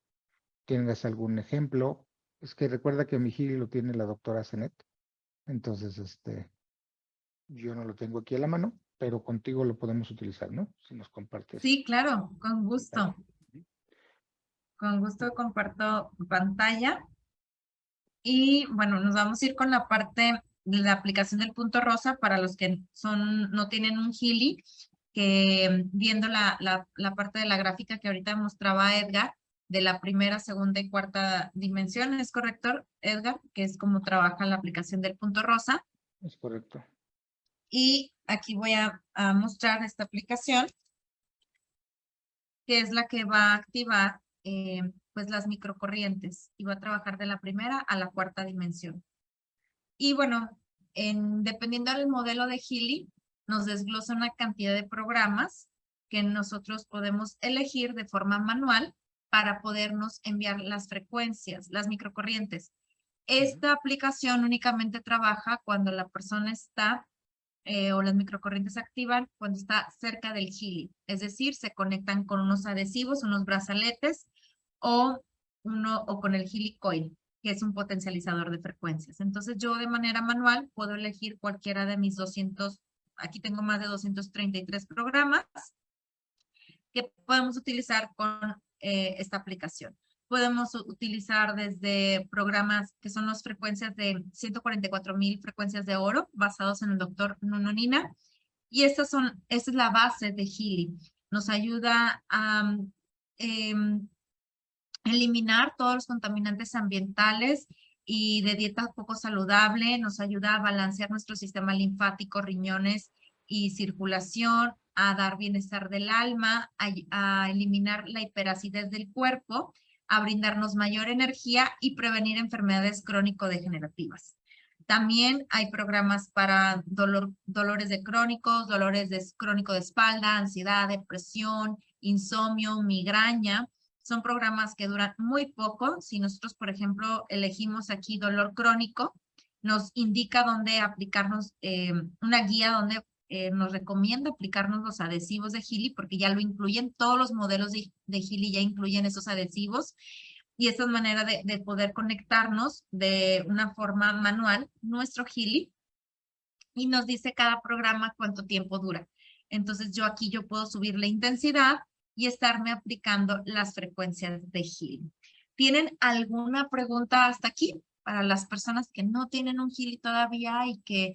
tienes algún ejemplo. Es que recuerda que mi Healy lo tiene la doctora Zenet. Entonces, yo no lo tengo aquí a la mano, pero contigo lo podemos utilizar, ¿no? Si nos compartes. Sí, claro, con gusto. Ujú. Con gusto comparto pantalla. Y bueno, nos vamos a ir con la parte de la aplicación del punto rosa para los que no tienen un Healy, que viendo la parte de la gráfica que ahorita mostraba Edgar, de la primera, segunda y cuarta dimensión, ¿es correcto, Edgar? Que es como trabaja la aplicación del punto rosa. Es correcto. Y aquí voy a mostrar esta aplicación, que es la que va a activar pues las microcorrientes y va a trabajar de la primera a la cuarta dimensión. Y bueno, dependiendo del modelo de Healy, nos desglosa una cantidad de programas que nosotros podemos elegir de forma manual para podernos enviar las frecuencias, las microcorrientes. Esta aplicación únicamente trabaja cuando la persona está o las microcorrientes se activan cuando está cerca del Healy. Es decir, se conectan con unos adhesivos, unos brazaletes o con el Healy Coil, que es un potencializador de frecuencias. Entonces yo de manera manual puedo elegir cualquiera de mis 200, aquí tengo más de 233 programas que podemos utilizar con esta aplicación. Podemos utilizar desde programas que son las frecuencias de 144,000 frecuencias de oro basados en el doctor Nuno Nina. Y esta es la base de Healy. Nos ayuda a eliminar todos los contaminantes ambientales y de dieta poco saludable. Nos ayuda a balancear nuestro sistema linfático, riñones y circulación, a dar bienestar del alma, a eliminar la hiperacidez del cuerpo, a brindarnos mayor energía y prevenir enfermedades crónico-degenerativas. También hay programas para dolores de crónicos, crónico de espalda, ansiedad, depresión, insomnio, migraña. Son programas que duran muy poco. Si nosotros, por ejemplo, elegimos aquí dolor crónico, nos indica dónde aplicarnos una guía donde nos recomienda aplicarnos los adhesivos de Healy, porque ya lo incluyen, todos los modelos de Healy ya incluyen esos adhesivos, y esta es manera de poder conectarnos de una forma manual nuestro Healy, y nos dice cada programa cuánto tiempo dura. Entonces yo puedo subir la intensidad y estarme aplicando las frecuencias de Healy. ¿Tienen alguna pregunta hasta aquí? Para las personas que no tienen un Healy todavía y que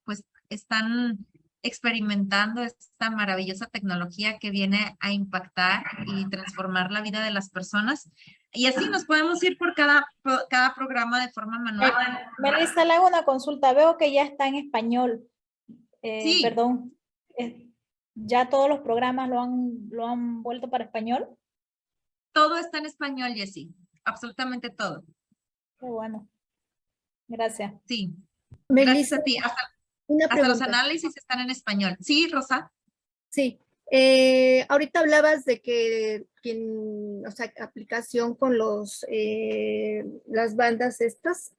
pues están experimentando esta maravillosa tecnología que viene a impactar y transformar la vida de las personas. Y así nos podemos ir por cada programa de forma manual. Melissa, le hago una consulta. Veo que ya está en español. Sí. Perdón. ¿Ya todos los programas lo han vuelto para español? Todo está en español, Jessie. Absolutamente todo. Qué bueno. Gracias. Sí. Melissa, Gracias a ti. una Hasta los pregunta. análisis están en español. Sí, Rosa. Sí. Ahorita hablabas de que o sea, aplicación con las bandas estas,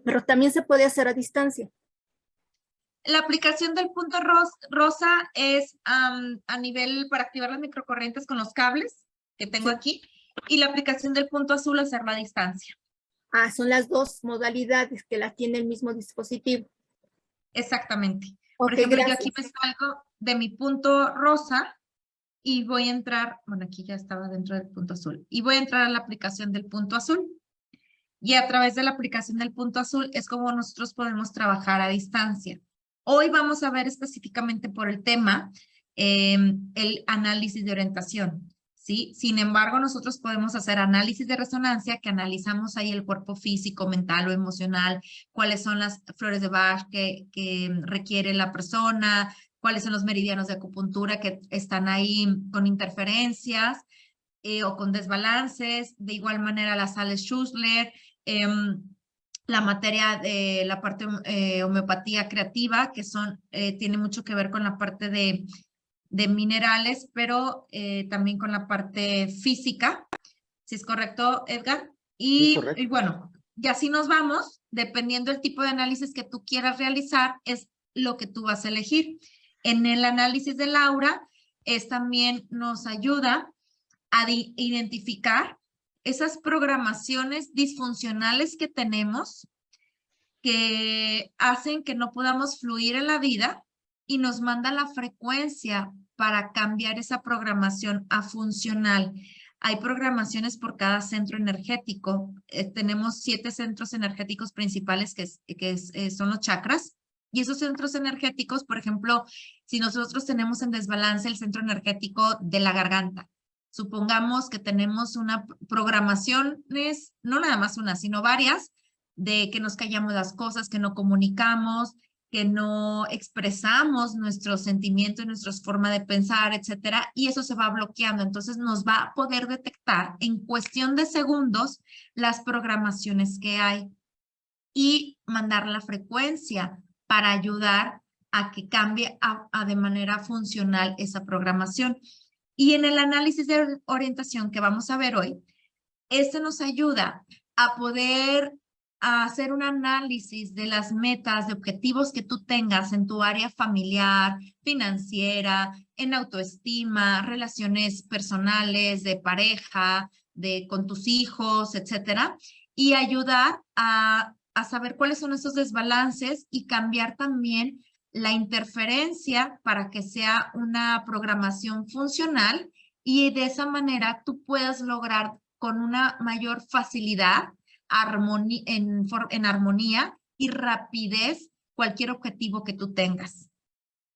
pero también se puede hacer a distancia. La aplicación del punto rosa es a nivel para activar las microcorrientes con los cables que tengo aquí, y la aplicación del punto azul hacerla a distancia. Ah, son las dos modalidades que la tiene el mismo dispositivo. Exactamente. Ok, Por ejemplo, gracias. yo aquí me salgo de mi punto rosa y voy a entrar, bueno, aquí ya estaba dentro del punto azul, y voy a entrar a la aplicación del punto azul. Y a través de la aplicación del punto azul es como nosotros podemos trabajar a distancia. Hoy vamos a ver específicamente por el tema el análisis de orientación, ¿sí? Sin embargo, nosotros podemos hacer análisis de resonancia, que analizamos ahí el cuerpo físico, mental o emocional, cuáles son las flores de Bach que requiere la persona, cuáles son los meridianos de acupuntura que están ahí con interferencias o con desbalances. De igual manera, las sales Schussler, la materia de la parte homeopatía creativa, que tiene mucho que ver con la parte de minerales, pero también con la parte física, si es correcto, Edgar. Sí, correcto. Y bueno, y así nos vamos, dependiendo del tipo de análisis que tú quieras realizar, es lo que tú vas a elegir. En el análisis de Laura, también nos ayuda a identificar esas programaciones disfuncionales que tenemos que hacen que no podamos fluir en la vida y nos manda la frecuencia para cambiar esa programación a funcional. Hay programaciones por cada centro energético. Tenemos 7 centros energéticos principales son los chakras. Y esos centros energéticos, por ejemplo, si nosotros tenemos en desbalance el centro energético de la garganta, supongamos que tenemos una programación, no nada más una, sino varias, de que nos callamos las cosas, que no comunicamos, que no expresamos nuestros sentimientos, nuestra forma de pensar, etcétera, y eso se va bloqueando. Entonces nos va a poder detectar en cuestión de segundos las programaciones que hay y mandar la frecuencia para ayudar a que cambie de manera funcional esa programación. Y en el análisis de orientación que vamos a ver hoy, nos ayuda a poder hacer un análisis de las metas, de objetivos que tú tengas en tu área familiar, financiera, en autoestima, relaciones personales, de pareja, con tus hijos, etcétera, y ayudar a saber cuáles son esos desbalances y cambiar también la interferencia para que sea una programación funcional y de esa manera tú puedas lograr con una mayor facilidad en armonía y rapidez cualquier objetivo que tú tengas,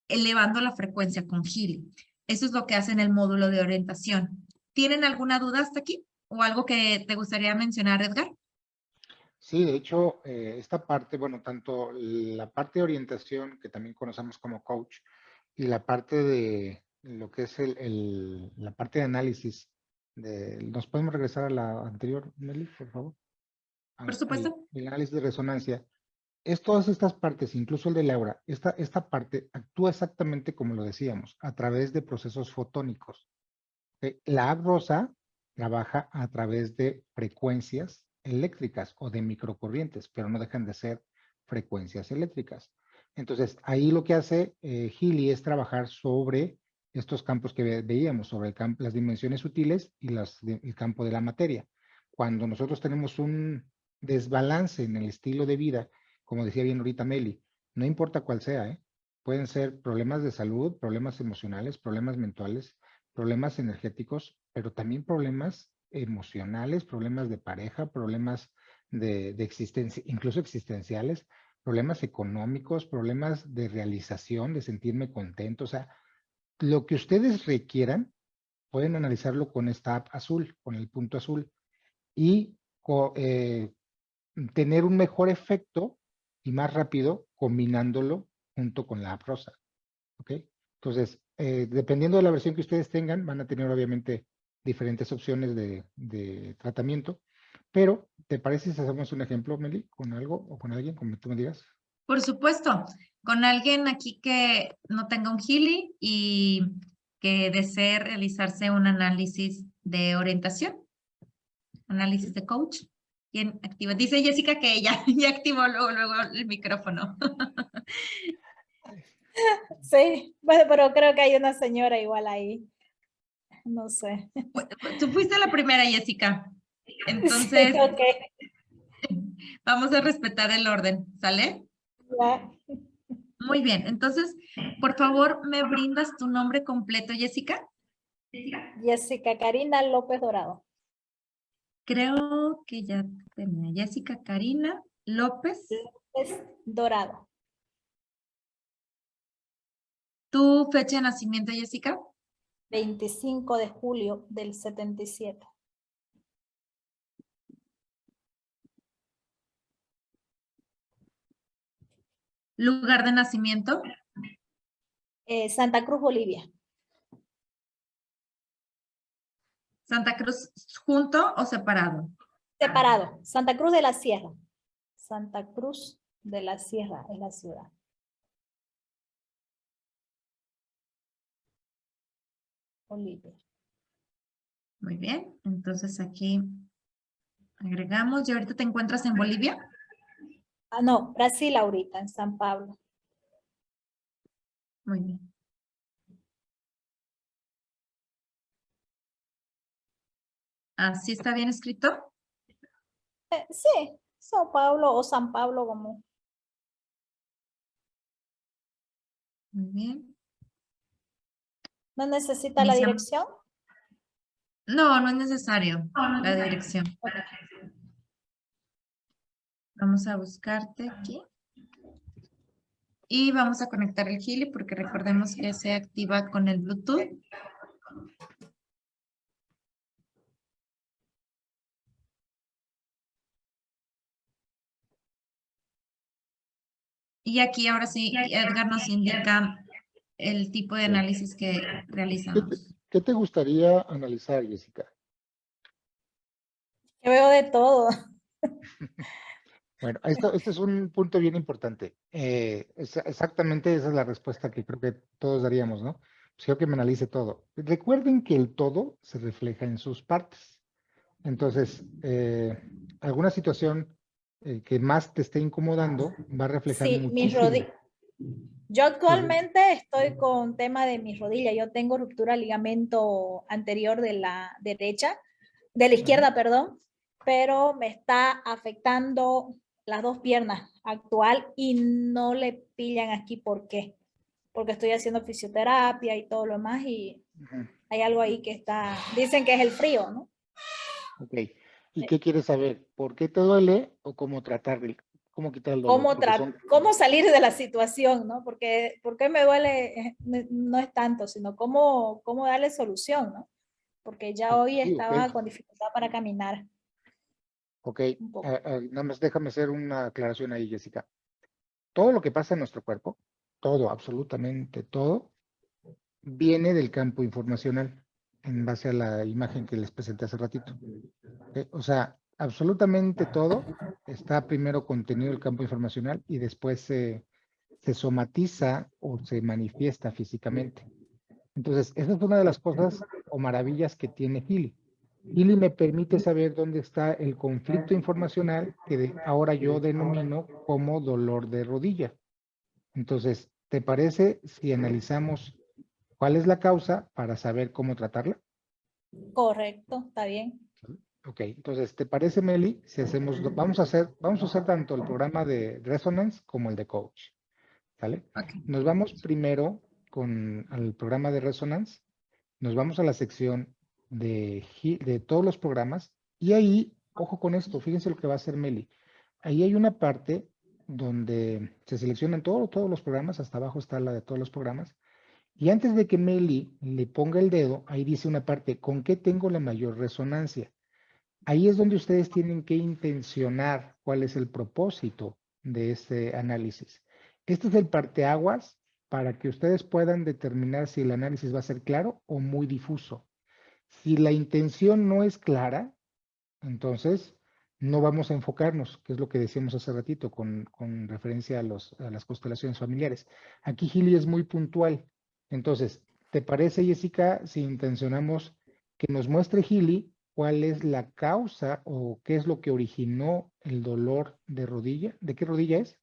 elevando la frecuencia con Healy. Eso es lo que hace en el módulo de orientación. ¿Tienen alguna duda hasta aquí? ¿O algo que te gustaría mencionar, Edgar? Sí, de hecho, esta parte, bueno, tanto la parte de orientación, que también conocemos como coach, y la parte de lo que es la parte de análisis, ¿nos podemos regresar a la anterior, Nelly, por favor? Por supuesto. El análisis de resonancia. Todas estas partes, incluso el de Laura, esta parte actúa exactamente como lo decíamos, a través de procesos fotónicos. La app rosa trabaja a través de frecuencias eléctricas o de microcorrientes, pero no dejan de ser frecuencias eléctricas. Entonces, ahí lo que hace Healy es trabajar sobre estos campos que veíamos, sobre las dimensiones sutiles y el campo de la materia. Cuando nosotros tenemos un desbalance en el estilo de vida, como decía bien ahorita Meli, no importa cuál sea, pueden ser problemas de salud, problemas emocionales, problemas mentales, problemas energéticos, pero también problemas emocionales, problemas de pareja, problemas de existencia, incluso existenciales, problemas económicos, problemas de realización, de sentirme contento. O sea, lo que ustedes requieran, pueden analizarlo con esta app azul, con el punto azul, y tener un mejor efecto y más rápido combinándolo junto con la app rosa. ¿Ok? Entonces, dependiendo de la versión que ustedes tengan, van a tener obviamente diferentes opciones de tratamiento, pero ¿te parece si hacemos un ejemplo, Meli, con algo o con alguien, como tú me digas? Por supuesto, con alguien aquí que no tenga un Healy y que desee realizarse un análisis de orientación, análisis de coach. ¿Quién activa? Dice Jessica que ella ya activó luego el micrófono. Sí, bueno, pero creo que hay una señora igual ahí. No sé. Tú fuiste la primera, Jessica. Entonces, Sí, okay. Vamos a respetar el orden, ¿sale? Ya. Muy bien, entonces, por favor, ¿me brindas tu nombre completo, Jessica? Jessica Karina López Dorado. Creo que ya tenía. Jessica Karina López. López Dorado. ¿Tu fecha de nacimiento, Jessica? 25 de julio del 77. ¿Lugar de nacimiento? Santa Cruz, Bolivia. ¿Santa Cruz junto o separado? Separado. Santa Cruz de la Sierra. Santa Cruz de la Sierra es la ciudad. Bolivia. Muy bien, entonces aquí agregamos. ¿Y ahorita te encuentras en Bolivia? Ah, no, Brasil ahorita, en San Pablo. Muy bien. ¿Así está bien escrito? Sí, Sao Paulo o San Pablo como. Muy bien. ¿No necesita la Iniciamos. dirección? No, no es necesario la dirección. Vamos a buscarte aquí. Y vamos a conectar el Healy porque recordemos que se activa con el Bluetooth. Y aquí ahora sí, Edgar nos indica el tipo de análisis que realizamos. ¿Qué te gustaría analizar, Jessica? Yo veo de todo. Bueno, este es un punto bien importante. Exactamente esa es la respuesta que creo que todos daríamos, ¿no? Pues quiero que me analice todo. Recuerden que el todo se refleja en sus partes. Entonces, alguna situación que más te esté incomodando va a reflejar Sí, mis muchísimo. rodillas. Yo actualmente estoy con tema de mis rodillas. Yo tengo ruptura de ligamento anterior de la derecha, de la izquierda, perdón, pero me está afectando las dos piernas actual y no le pillan aquí por qué. Porque estoy haciendo fisioterapia y todo lo demás y Ujú. hay algo ahí que está, dicen que es el frío, ¿no? Ok. ¿Y qué quieres saber? ¿Por qué te duele o cómo tratarlo? ¿Cómo quitar el dolor? Cómo, Porque son... cómo salir de la situación, ¿no? Porque me duele, no es tanto, sino cómo darle solución, ¿no? Porque ya hoy Sí, ok. estaba con dificultad para caminar Ok. un poco. Nada más déjame hacer una aclaración ahí, Jessica. Todo lo que pasa en nuestro cuerpo, todo, absolutamente todo, viene del campo informacional, en base a la imagen que les presenté hace ratito. O sea, absolutamente todo está primero contenido en el campo informacional y después se somatiza o se manifiesta físicamente. Entonces, esa es una de las cosas o maravillas que tiene Healy. Healy me permite saber dónde está el conflicto informacional que ahora yo denomino como dolor de rodilla. Entonces, ¿te parece si analizamos cuál es la causa para saber cómo tratarla? Correcto, está bien. Ok, entonces, ¿te parece, Meli? Si hacemos, vamos a usar tanto el programa de Resonance como el de Coach, ¿sale? Ok. Nos vamos primero con el programa de Resonance, nos vamos a la sección de todos los programas y ahí, ojo con esto, fíjense lo que va a hacer Meli. Ahí hay una parte donde se seleccionan todos los programas, hasta abajo está la de todos los programas, y antes de que Meli le ponga el dedo, ahí dice una parte, ¿con qué tengo la mayor resonancia? Ahí es donde ustedes tienen que intencionar cuál es el propósito de este análisis. Este es el parteaguas para que ustedes puedan determinar si el análisis va a ser claro o muy difuso. Si la intención no es clara, entonces no vamos a enfocarnos, que es lo que decíamos hace ratito con referencia a las constelaciones familiares. Aquí Gili es muy puntual. Entonces, ¿te parece, Jessica, si intencionamos que nos muestre Gili cuál es la causa o qué es lo que originó el dolor de rodilla? ¿De qué rodilla es?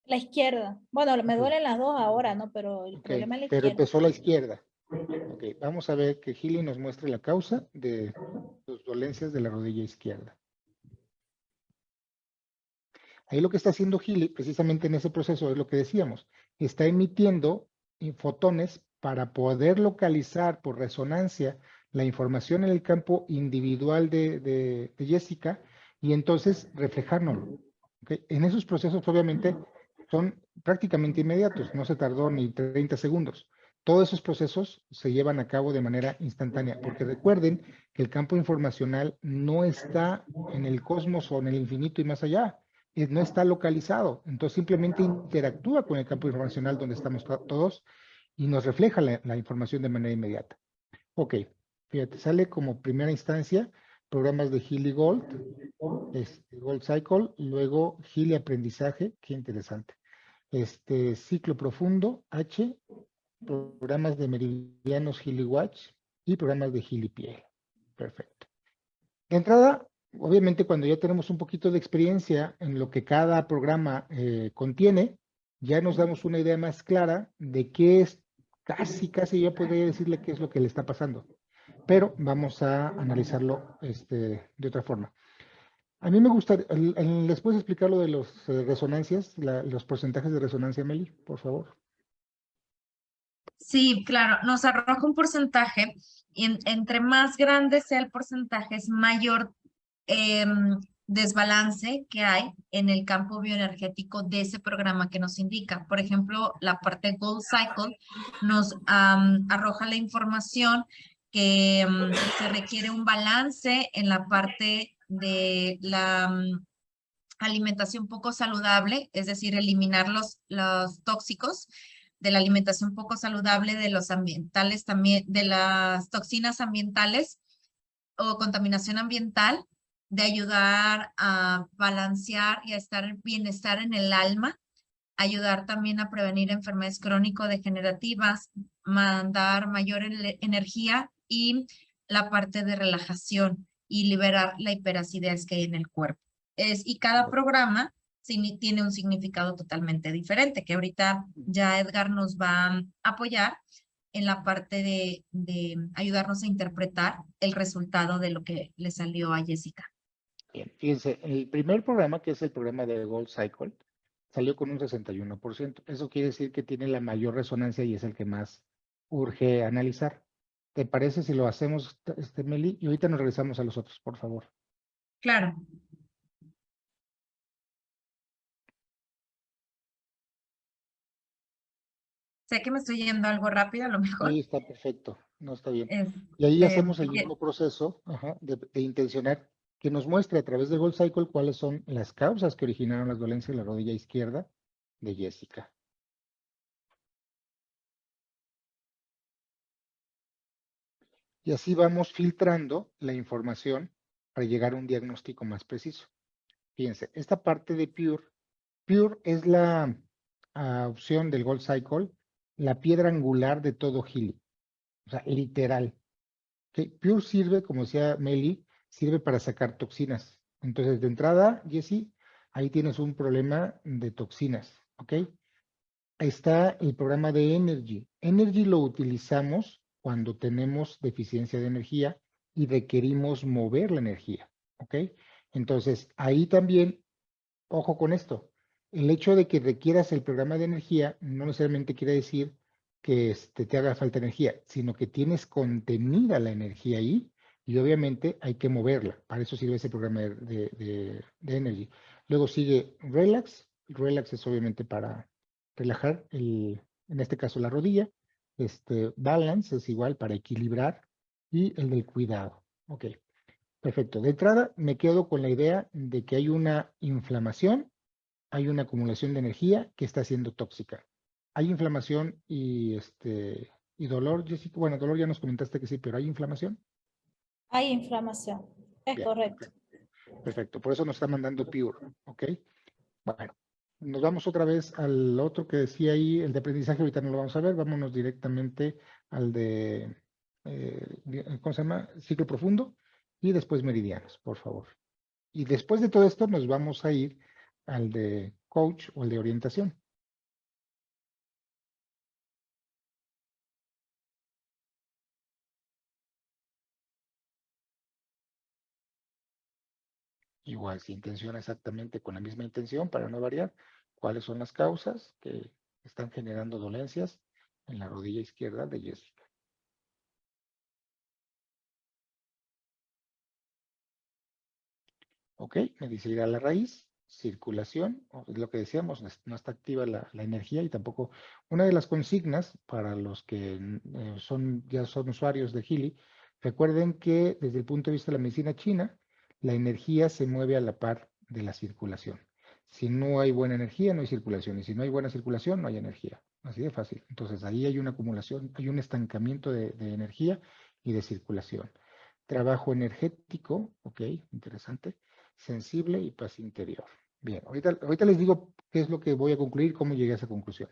La izquierda. Bueno, me Ok, duelen las dos ahora, ¿no? Pero el ok, problema es la pero izquierda. empezó la izquierda. Ok, vamos a ver que Gili nos muestre la causa de sus dolencias de la rodilla izquierda. Ahí lo que está haciendo Healy, precisamente en ese proceso, es lo que decíamos, está emitiendo fotones para poder localizar por resonancia la información en el campo individual de Jessica y entonces reflejárnoslo. ¿Okay? En esos procesos, obviamente, son prácticamente inmediatos, no se tardó ni 30 segundos. Todos esos procesos se llevan a cabo de manera instantánea, porque recuerden que el campo informacional no está en el cosmos o en el infinito y más allá, no está localizado, entonces simplemente interactúa con el campo informacional donde estamos todos y nos refleja la información de manera inmediata. Ok, fíjate, sale como primera instancia programas de Healy Gold, Gold Cycle, luego Healy Aprendizaje, qué interesante. Ciclo Profundo, H, programas de Meridianos Healy Watch y programas de Healy Piel. Perfecto. De entrada, obviamente cuando ya tenemos un poquito de experiencia en lo que cada programa contiene, ya nos damos una idea más clara de qué es, casi yo podría decirle qué es lo que le está pasando. pero vamos a analizarlo de otra forma. A mí me gusta, ¿les puedes explicar lo de las resonancias, los porcentajes de resonancia, Meli, por favor? Sí, claro, nos arroja un porcentaje y entre más grande sea el porcentaje, es mayor desbalance que hay en el campo bioenergético de ese programa que nos indica. Por ejemplo, la parte Gold Cycle nos arroja la información que se requiere un balance en la parte de la alimentación poco saludable, es decir, eliminar los tóxicos de la alimentación poco saludable, de los ambientales también, de las toxinas ambientales o contaminación ambiental, de ayudar a balancear y a estar en bienestar en el alma, ayudar también a prevenir enfermedades crónico-degenerativas, mandar mayor energía y la parte de relajación y liberar la hiperacidez que hay en el cuerpo. Y cada programa tiene un significado totalmente diferente, que ahorita ya Edgar nos va a apoyar en la parte de ayudarnos a interpretar el resultado de lo que le salió a Jessica. Bien, fíjense, el primer programa, que es el programa de Gold Cycle, salió con un 61%. Eso quiere decir que tiene la mayor resonancia y es el que más urge analizar. ¿Te parece si lo hacemos, Meli? Y ahorita nos regresamos a los otros, por favor. Claro. Sé que me estoy yendo algo rápido, a lo mejor. Ahí está perfecto, no está bien. Es, Y ahí hacemos el porque- mismo proceso de intencionar que nos muestre a través de Gold Cycle cuáles son las causas que originaron las dolencias en la rodilla izquierda de Jessica. Y así vamos filtrando la información para llegar a un diagnóstico más preciso. Fíjense, esta parte de Pure es la opción del Gold Cycle, la piedra angular de todo Healy. O sea, literal. ¿Okay? Pure sirve, como decía Meli, sirve para sacar toxinas. Entonces, de entrada, Jesse, ahí tienes un problema de toxinas, ¿ok? Ahí está el programa de Energy. Energy lo utilizamos cuando tenemos deficiencia de energía y requerimos mover la energía, ¿ok? Entonces, ahí también, ojo con esto, el hecho de que requieras el programa de energía no necesariamente quiere decir que te haga falta energía, sino que tienes contenida la energía ahí y obviamente hay que moverla. Para eso sirve ese programa de Energy. Luego sigue Relax. Relax es obviamente para relajar, en este caso la rodilla. Balance es igual para equilibrar y el del cuidado. Ok, perfecto. De entrada me quedo con la idea de que hay una inflamación, hay una acumulación de energía que está siendo tóxica. Hay inflamación y dolor, Jessica. Bueno, dolor ya nos comentaste que sí, pero ¿hay inflamación? Hay inflamación, es Bien, correcto. perfecto. Por eso nos está mandando Pure, ¿ok? Bueno, nos vamos otra vez al otro que decía ahí, el de aprendizaje, ahorita no lo vamos a ver, vámonos directamente al de, ¿cómo se llama? Ciclo profundo y después meridianos, por favor. Y después de todo esto nos vamos a ir al de coach o el de orientación. Igual, si intenciona exactamente con la misma intención para no variar, cuáles son las causas que están generando dolencias en la rodilla izquierda de Jessica. Ok, me dice ir a la raíz, circulación, es lo que decíamos, no está activa la energía y tampoco una de las consignas para los que ya son usuarios de Healy, recuerden que desde el punto de vista de la medicina china, la energía se mueve a la par de la circulación. Si no hay buena energía, no hay circulación, y si no hay buena circulación, no hay energía. Así de fácil. Entonces ahí hay una acumulación, hay un estancamiento de energía y de circulación. Trabajo energético, ok, interesante, sensible y paz interior. Bien, ahorita les digo qué es lo que voy a concluir, cómo llegué a esa conclusión.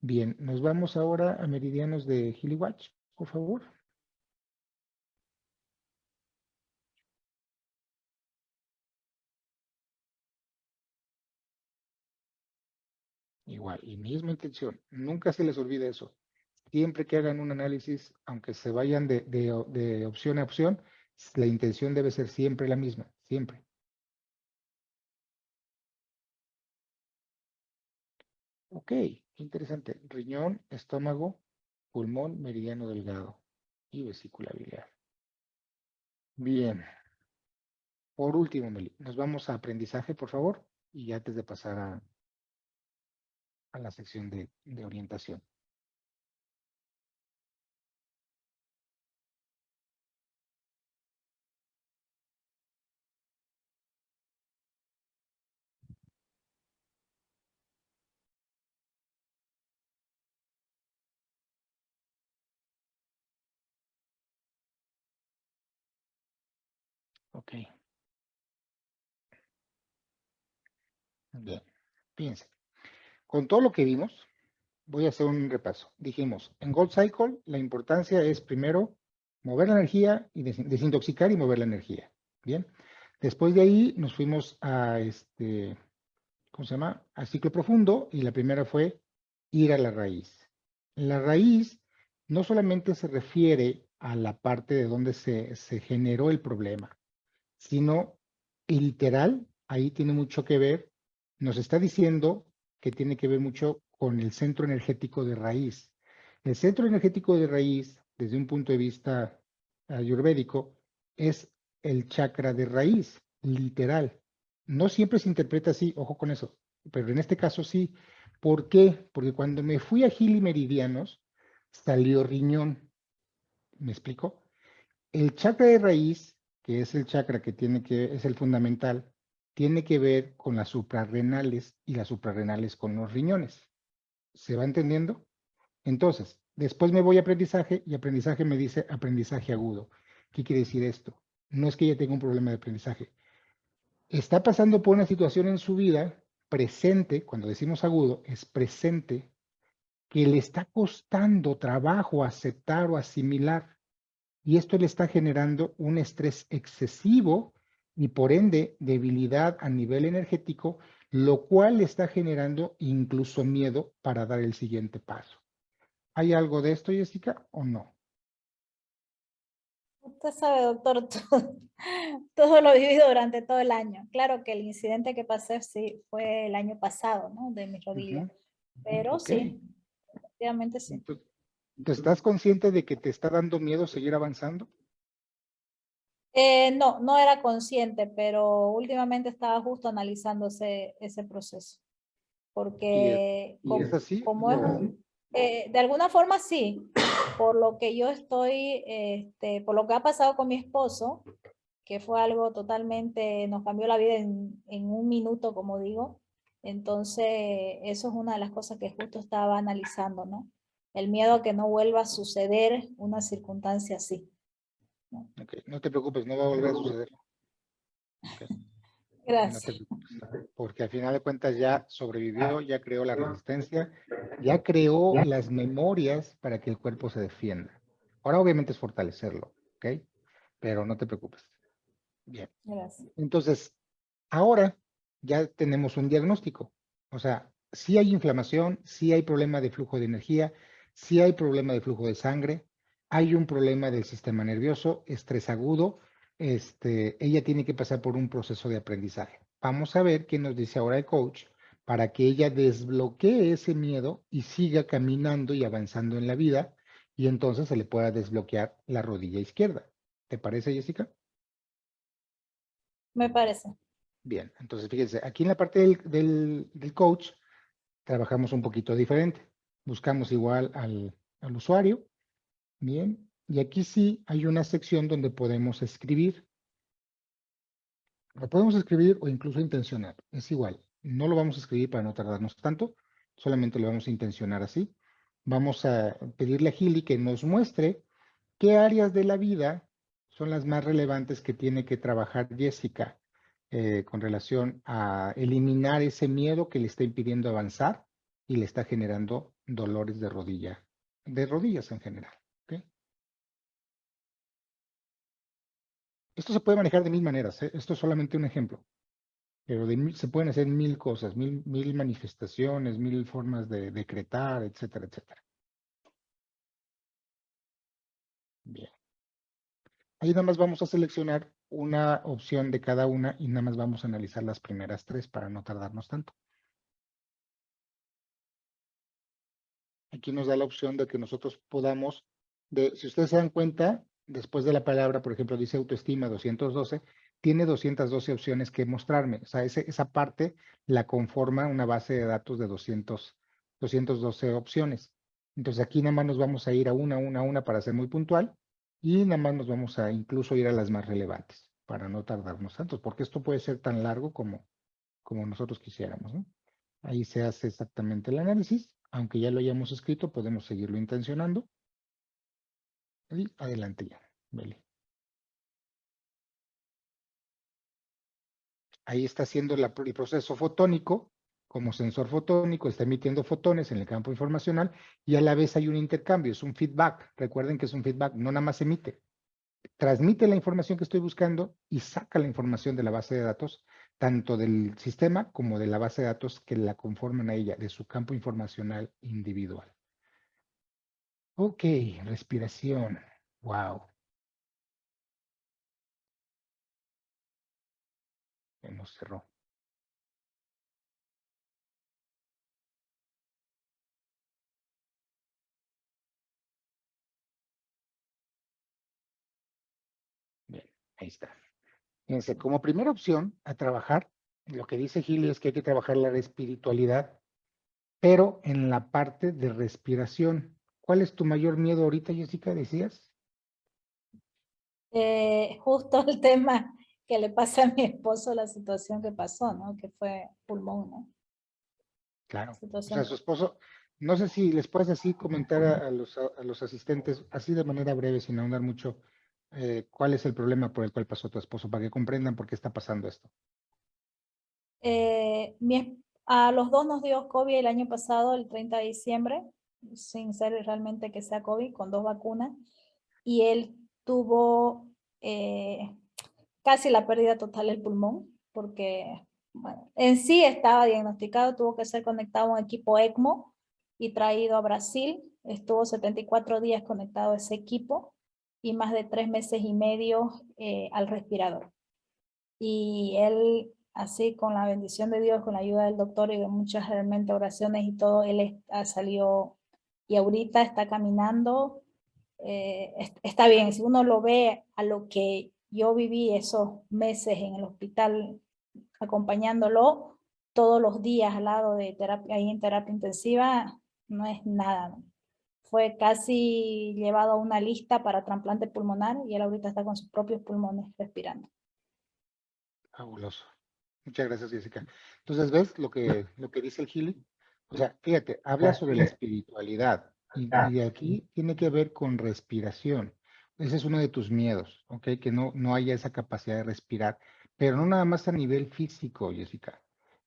Bien, nos vamos ahora a meridianos de Healy Watch, por favor. Igual, y misma intención, nunca se les olvide eso. siempre que hagan un análisis, aunque se vayan de opción a opción, la intención debe ser siempre la misma, siempre. Ok, qué interesante. Riñón, estómago, pulmón, meridiano delgado y vesícula biliar. Bien. Por último, Meli, nos vamos a aprendizaje, por favor, y antes de pasar a la sección de orientación. Ok. Bien. Fíjense. Con todo lo que vimos, voy a hacer un repaso. Dijimos, en Gold Cycle, la importancia es primero mover la energía y desintoxicar y mover la energía. Bien. Después de ahí nos fuimos a ¿cómo se llama? A ciclo profundo, y la primera fue ir a la raíz. La raíz no solamente se refiere a la parte de donde se generó el problema, sino literal, ahí tiene mucho que ver, nos está diciendo que tiene que ver mucho con el centro energético de raíz. El centro energético de raíz, desde un punto de vista ayurvédico, es el chakra de raíz, literal. No siempre se interpreta así, ojo con eso, pero en este caso sí. ¿Por qué? Porque cuando me fui a Gili Meridianos, salió riñón. ¿Me explico? El chakra de raíz, que es el chakra que es el fundamental, tiene que ver con las suprarrenales y las suprarrenales con los riñones. ¿Se va entendiendo? Entonces, después me voy a aprendizaje y aprendizaje me dice aprendizaje agudo. ¿Qué quiere decir esto? No es que ella tenga un problema de aprendizaje. Está pasando por una situación en su vida presente, cuando decimos agudo, es presente, que le está costando trabajo aceptar o asimilar. Y esto le está generando un estrés excesivo y por ende debilidad a nivel energético, lo cual le está generando incluso miedo para dar el siguiente paso. ¿Hay algo de esto, Jessica, o no? Usted sabe, doctor, todo lo vivido durante todo el año. Claro que el incidente que pasé sí fue el año pasado, ¿no? De mi rodilla. Pero Ok. sí, efectivamente sí. Entonces, ¿estás consciente de que te está dando miedo seguir avanzando? No, no era consciente, pero últimamente estaba justo analizando ese proceso. Porque ¿Y es así? como es de alguna forma sí, por lo que yo estoy, por lo que ha pasado con mi esposo, que fue algo totalmente, nos cambió la vida en un minuto, como digo. Entonces, eso es una de las cosas que justo estaba analizando, ¿no? El miedo a que no vuelva a suceder una circunstancia así. ¿No? Ok, no te preocupes, no va a volver a suceder. Okay. No te Gracias. preocupes, porque al final de cuentas ya sobrevivió, ya creó la resistencia, ya creó las memorias para que el cuerpo se defienda. Ahora obviamente es fortalecerlo, ¿ok? Pero no te preocupes. Bien. Gracias. Entonces, ahora ya tenemos un diagnóstico. O sea, sí hay inflamación, sí hay problema de flujo de energía, sí hay problema de flujo de sangre, hay un problema del sistema nervioso, estrés agudo. Ella tiene que pasar por un proceso de aprendizaje. Vamos a ver qué nos dice ahora el coach para que ella desbloquee ese miedo y siga caminando y avanzando en la vida y entonces se le pueda desbloquear la rodilla izquierda. ¿Te parece, Jessica? Me parece. Bien, entonces fíjense, aquí en la parte del coach trabajamos un poquito diferente. Buscamos igual al usuario, bien, y aquí sí hay una sección donde podemos escribir. Lo podemos escribir o incluso intencionar, es igual. No lo vamos a escribir para no tardarnos tanto, solamente lo vamos a intencionar así. Vamos a pedirle a Gili que nos muestre qué áreas de la vida son las más relevantes que tiene que trabajar Jessica con relación a eliminar ese miedo que le está impidiendo avanzar y le está generando dolores de rodillas en general. ¿Okay? Esto se puede manejar de mil maneras, ¿eh? Esto es solamente un ejemplo, pero se pueden hacer mil cosas, mil manifestaciones, mil formas de decretar, etcétera, etcétera. Bien. Ahí nada más vamos a seleccionar una opción de cada una y nada más vamos a analizar las primeras 3 para no tardarnos tanto. Aquí nos da la opción de que nosotros podamos, si ustedes se dan cuenta, después de la palabra, por ejemplo, dice autoestima 212, tiene 212 opciones que mostrarme. O sea, esa parte la conforma una base de datos de 212 opciones. Entonces aquí nada más nos vamos a ir a una para ser muy puntual y nada más nos vamos a incluso ir a las más relevantes para no tardarnos tanto, porque esto puede ser tan largo como nosotros quisiéramos, ¿no? Ahí se hace exactamente el análisis. Aunque ya lo hayamos escrito, podemos seguirlo intencionando. Y adelante ya. Vale. Ahí está haciendo el proceso fotónico. Como sensor fotónico, está emitiendo fotones en el campo informacional y a la vez hay un intercambio, es un feedback. Recuerden que es un feedback, no nada más emite. Transmite la información que estoy buscando y saca la información de la base de datos, tanto del sistema como de la base de datos que la conforman a ella, de su campo informacional individual. Ok, respiración. Wow. Nos cerró. Bien, ahí está. Fíjense, como primera opción a trabajar, lo que dice Gili es que hay que trabajar la espiritualidad, pero en la parte de respiración. ¿Cuál es tu mayor miedo ahorita, Jessica, decías? Justo el tema que le pasa a mi esposo, la situación que pasó, ¿no? Que fue pulmón, ¿no? Claro. Situación. O sea, su esposo, no sé si les puedes así comentar a los asistentes, así de manera breve, sin ahondar mucho, cuál es el problema por el cual pasó tu esposo, para que comprendan por qué está pasando esto. A los dos nos dio COVID el año pasado, el 30 de diciembre, sin ser realmente que sea COVID, con 2 vacunas, y él tuvo casi la pérdida total del pulmón, porque bueno, en sí estaba diagnosticado, tuvo que ser conectado a un equipo ECMO y traído a Brasil, estuvo 74 días conectado a ese equipo y más de 3 meses y medio al respirador. Y él, así con la bendición de Dios, con la ayuda del doctor y de muchas realmente oraciones y todo, él ha salido y ahorita está caminando, está bien. Si uno lo ve a lo que yo viví esos meses en el hospital acompañándolo todos los días al lado de terapia, ahí en terapia intensiva, no es nada, ¿no? Fue casi llevado a una lista para trasplante pulmonar y él ahorita está con sus propios pulmones respirando. Fabuloso. Muchas gracias, Jessica. Entonces, ¿ves lo que dice el Gili? O sea, fíjate, habla sobre la espiritualidad y aquí tiene que ver con respiración. Ese es uno de tus miedos, ¿ok? Que no haya esa capacidad de respirar, pero no nada más a nivel físico, Jessica,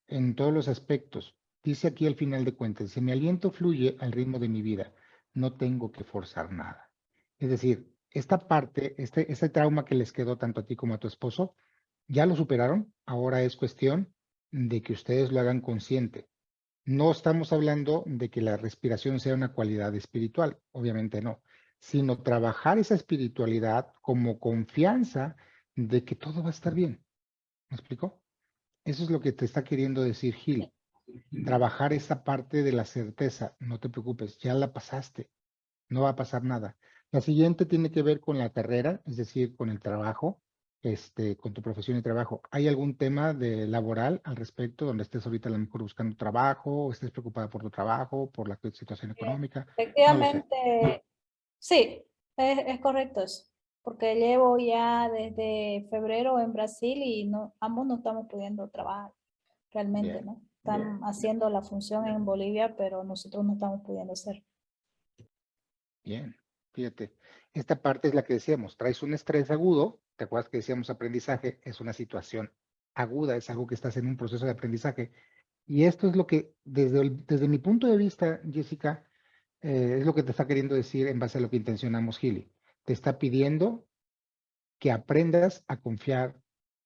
en todos los aspectos. Dice aquí al final de cuentas, si mi aliento fluye al ritmo de mi vida, no tengo que forzar nada. Es decir, esta parte, este trauma que les quedó tanto a ti como a tu esposo, ya lo superaron, ahora es cuestión de que ustedes lo hagan consciente. No estamos hablando de que la respiración sea una cualidad espiritual, obviamente no, sino trabajar esa espiritualidad como confianza de que todo va a estar bien. ¿Me explico? Eso es lo que te está queriendo decir Gil. Trabajar esa parte de la certeza, no te preocupes, ya la pasaste, no va a pasar nada. La siguiente tiene que ver con la carrera, es decir, con el trabajo, con tu profesión y trabajo. ¿Hay algún tema de laboral al respecto donde estés ahorita a lo mejor buscando trabajo, o estés preocupada por tu trabajo, por la situación económica? No lo sé. Efectivamente, sí, es correcto eso, porque llevo ya desde febrero en Brasil y no, ambos no estamos pudiendo trabajar realmente, Bien, ¿no? Están haciendo la función en Bolivia, pero nosotros no estamos pudiendo hacer. bien. Fíjate, esta parte es la que decíamos, traes un estrés agudo, ¿te acuerdas que decíamos aprendizaje? Es una situación aguda, es algo que estás en un proceso de aprendizaje. Y esto es lo que, desde mi punto de vista, Jessica, es lo que te está queriendo decir en base a lo que intencionamos, Gili. Te está pidiendo que aprendas a confiar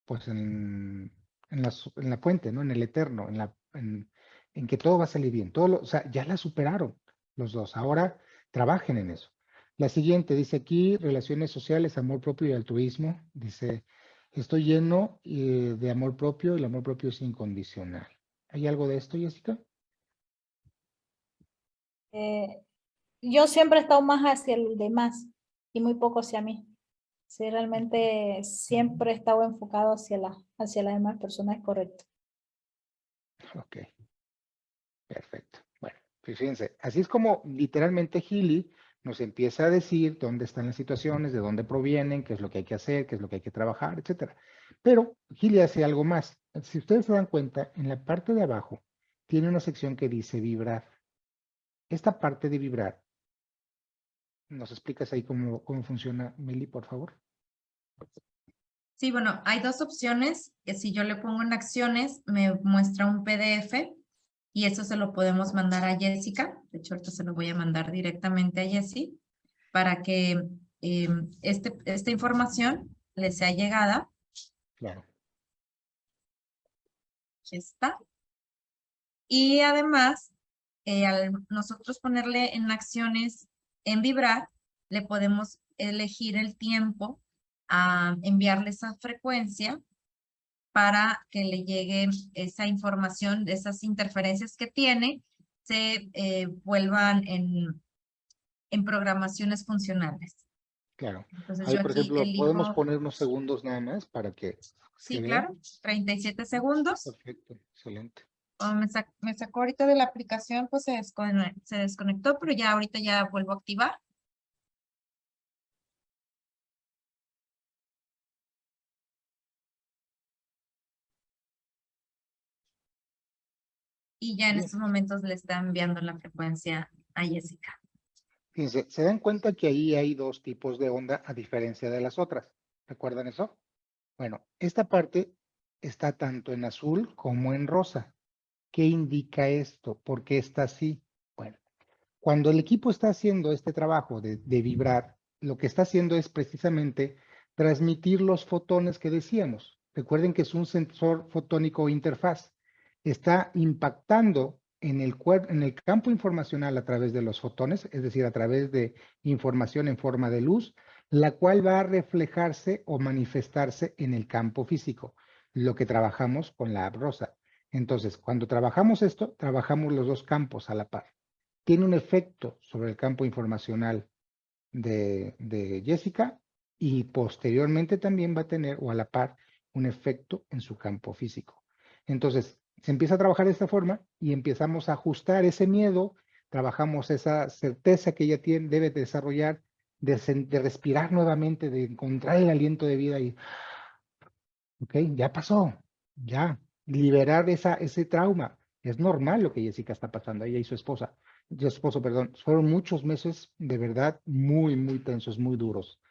pues en la fuente, ¿no? En el eterno, en que todo va a salir bien. O sea, ya la superaron los dos. Ahora trabajen en eso. La siguiente dice aquí, relaciones sociales, amor propio y altruismo. Dice, estoy lleno de amor propio y el amor propio es incondicional. ¿Hay algo de esto, Jessica? Yo siempre he estado más hacia el demás y muy poco hacia mí. Sí, realmente siempre he estado enfocado hacia las demás personas, es correcto. Ok, perfecto. Bueno, pues fíjense, así es como literalmente Healy nos empieza a decir dónde están las situaciones, de dónde provienen, qué es lo que hay que hacer, qué es lo que hay que trabajar, etcétera. Pero Healy hace algo más. Si ustedes se dan cuenta, en la parte de abajo tiene una sección que dice vibrar. Esta parte de vibrar, ¿nos explicas ahí cómo funciona, Meli, por favor? Sí, bueno, hay dos opciones, que si yo le pongo en acciones, me muestra un PDF y eso se lo podemos mandar a Jessica. De hecho, ahorita se lo voy a mandar directamente a Jessie para que esta información le sea llegada. Claro. Aquí está. Y además, al nosotros ponerle en acciones en vibrar, le podemos elegir el tiempo a enviarle esa frecuencia para que le llegue esa información de esas interferencias que tiene, se vuelvan en programaciones funcionales. Claro. Entonces Ahí, yo por aquí ejemplo, podemos elijo, poner unos segundos nada más para que se sí, vea. claro, 37 segundos. Perfecto, excelente. Como me sacó ahorita de la aplicación, pues se desconectó, pero ya ahorita ya vuelvo a activar. Y ya en Bien. estos momentos le está enviando la frecuencia a Jessica. Fíjense, se dan cuenta que ahí hay dos tipos de onda a diferencia de las otras. ¿Recuerdan eso? Bueno, esta parte está tanto en azul como en rosa. ¿Qué indica esto? ¿Por qué está así? Bueno, cuando el equipo está haciendo este trabajo de vibrar, lo que está haciendo es precisamente transmitir los fotones que decíamos. Recuerden que es un sensor fotónico interfaz. Está impactando en el campo informacional a través de los fotones, es decir, a través de información en forma de luz, la cual va a reflejarse o manifestarse en el campo físico, lo que trabajamos con la app rosa. Entonces, cuando trabajamos esto, trabajamos los dos campos a la par. Tiene un efecto sobre el campo informacional de Jessica y posteriormente también va a tener, o a la par, un efecto en su campo físico. Entonces, se empieza a trabajar de esta forma y empezamos a ajustar ese miedo, trabajamos esa certeza que ella debe desarrollar de respirar nuevamente, de encontrar el aliento de vida y, ok, ya pasó, ya, liberar ese trauma. Es normal lo que Jessica está pasando, ella y su esposo, perdón. Fueron muchos meses de verdad muy, muy tensos, muy duros.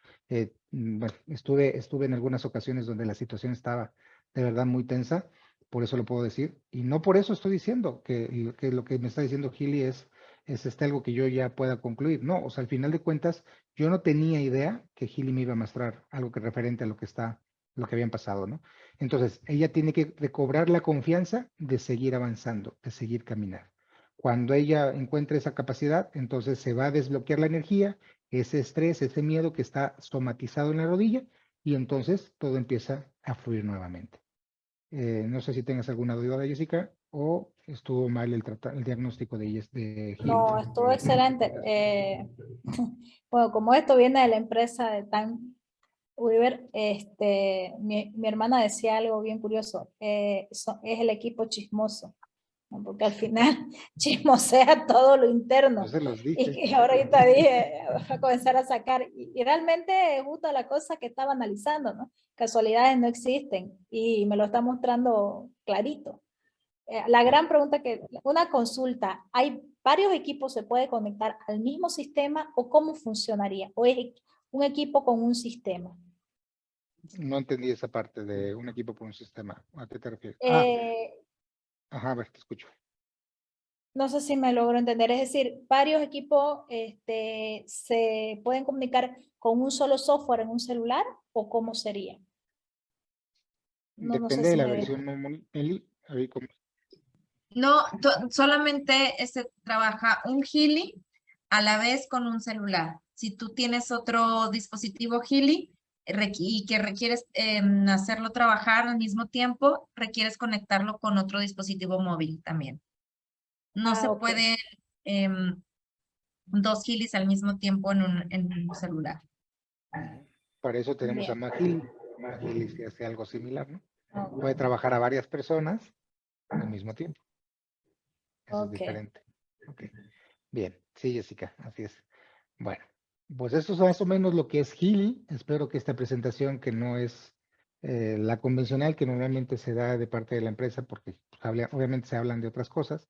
Bueno, estuve en algunas ocasiones donde la situación estaba de verdad muy tensa, por eso lo puedo decir. Y no por eso estoy diciendo que lo que me está diciendo Healy es algo que yo ya pueda concluir. No, o sea, al final de cuentas, yo no tenía idea que Healy me iba a mostrar algo que referente a lo que habían pasado, ¿no? Entonces, ella tiene que recobrar la confianza de seguir avanzando, de seguir caminando. Cuando ella encuentre esa capacidad, entonces se va a desbloquear la energía, ese estrés, ese miedo que está somatizado en la rodilla, y entonces todo empieza a fluir nuevamente. No sé si tengas alguna duda, Jessica, o estuvo mal el diagnóstico de Healy. No, estuvo excelente. Bueno, como esto viene de la empresa de Time Weaver, mi hermana decía algo bien curioso, es el equipo chismoso, ¿no? Porque al final chismosea todo lo interno. Yo se los dije. Y que ahorita dije, voy a comenzar a sacar, y realmente es justo la cosa que estaba analizando, ¿no? Casualidades no existen, y me lo está mostrando clarito. La gran pregunta una consulta, ¿hay varios equipos se puede conectar al mismo sistema o cómo funcionaría? ¿O es un equipo con un sistema? No entendí esa parte de un equipo por un sistema. ¿A qué te refieres? Ajá, a ver, te escucho. No sé si me logro entender, es decir, varios equipos se pueden comunicar con un solo software en un celular o cómo sería. No sé Depende de si la me dejo. versión, Meli. A ver cómo. No, solamente trabaja un Healy a la vez con un celular. Si tú tienes otro dispositivo Healy y que requieres hacerlo trabajar al mismo tiempo, requieres conectarlo con otro dispositivo móvil también. No se ok. puede dos Healys al mismo tiempo en un celular. Para eso tenemos a Bien. Magili. Magili se hace algo similar, ¿no? Ok. Puede trabajar a varias personas al mismo tiempo. Eso es Ok. diferente. Ok. Bien, sí, Jessica, así es. Bueno, pues esto es más o menos lo que es Healy. Espero que esta presentación, que no es la convencional que normalmente se da de parte de la empresa, porque pues, obviamente se hablan de otras cosas.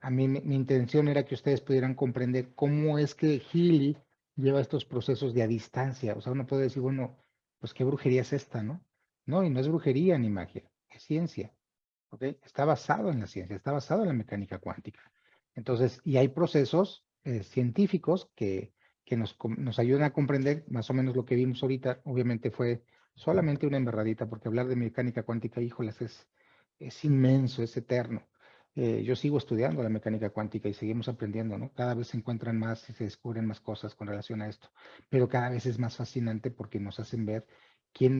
A mí mi intención era que ustedes pudieran comprender cómo es que Healy lleva estos procesos de a distancia. O sea, uno puede decir, bueno, pues qué brujería es esta, ¿no? No, y no es brujería ni magia, es ciencia. ¿Ok? Está basado en la ciencia, está basado en la mecánica cuántica. Entonces, y hay procesos científicos que nos ayudan a comprender más o menos lo que vimos ahorita. Obviamente fue solamente una embarradita, porque hablar de mecánica cuántica, híjoles, es inmenso, es eterno. Yo sigo estudiando la mecánica cuántica y seguimos aprendiendo, ¿no? Cada vez se encuentran más y se descubren más cosas con relación a esto, pero cada vez es más fascinante porque nos hacen ver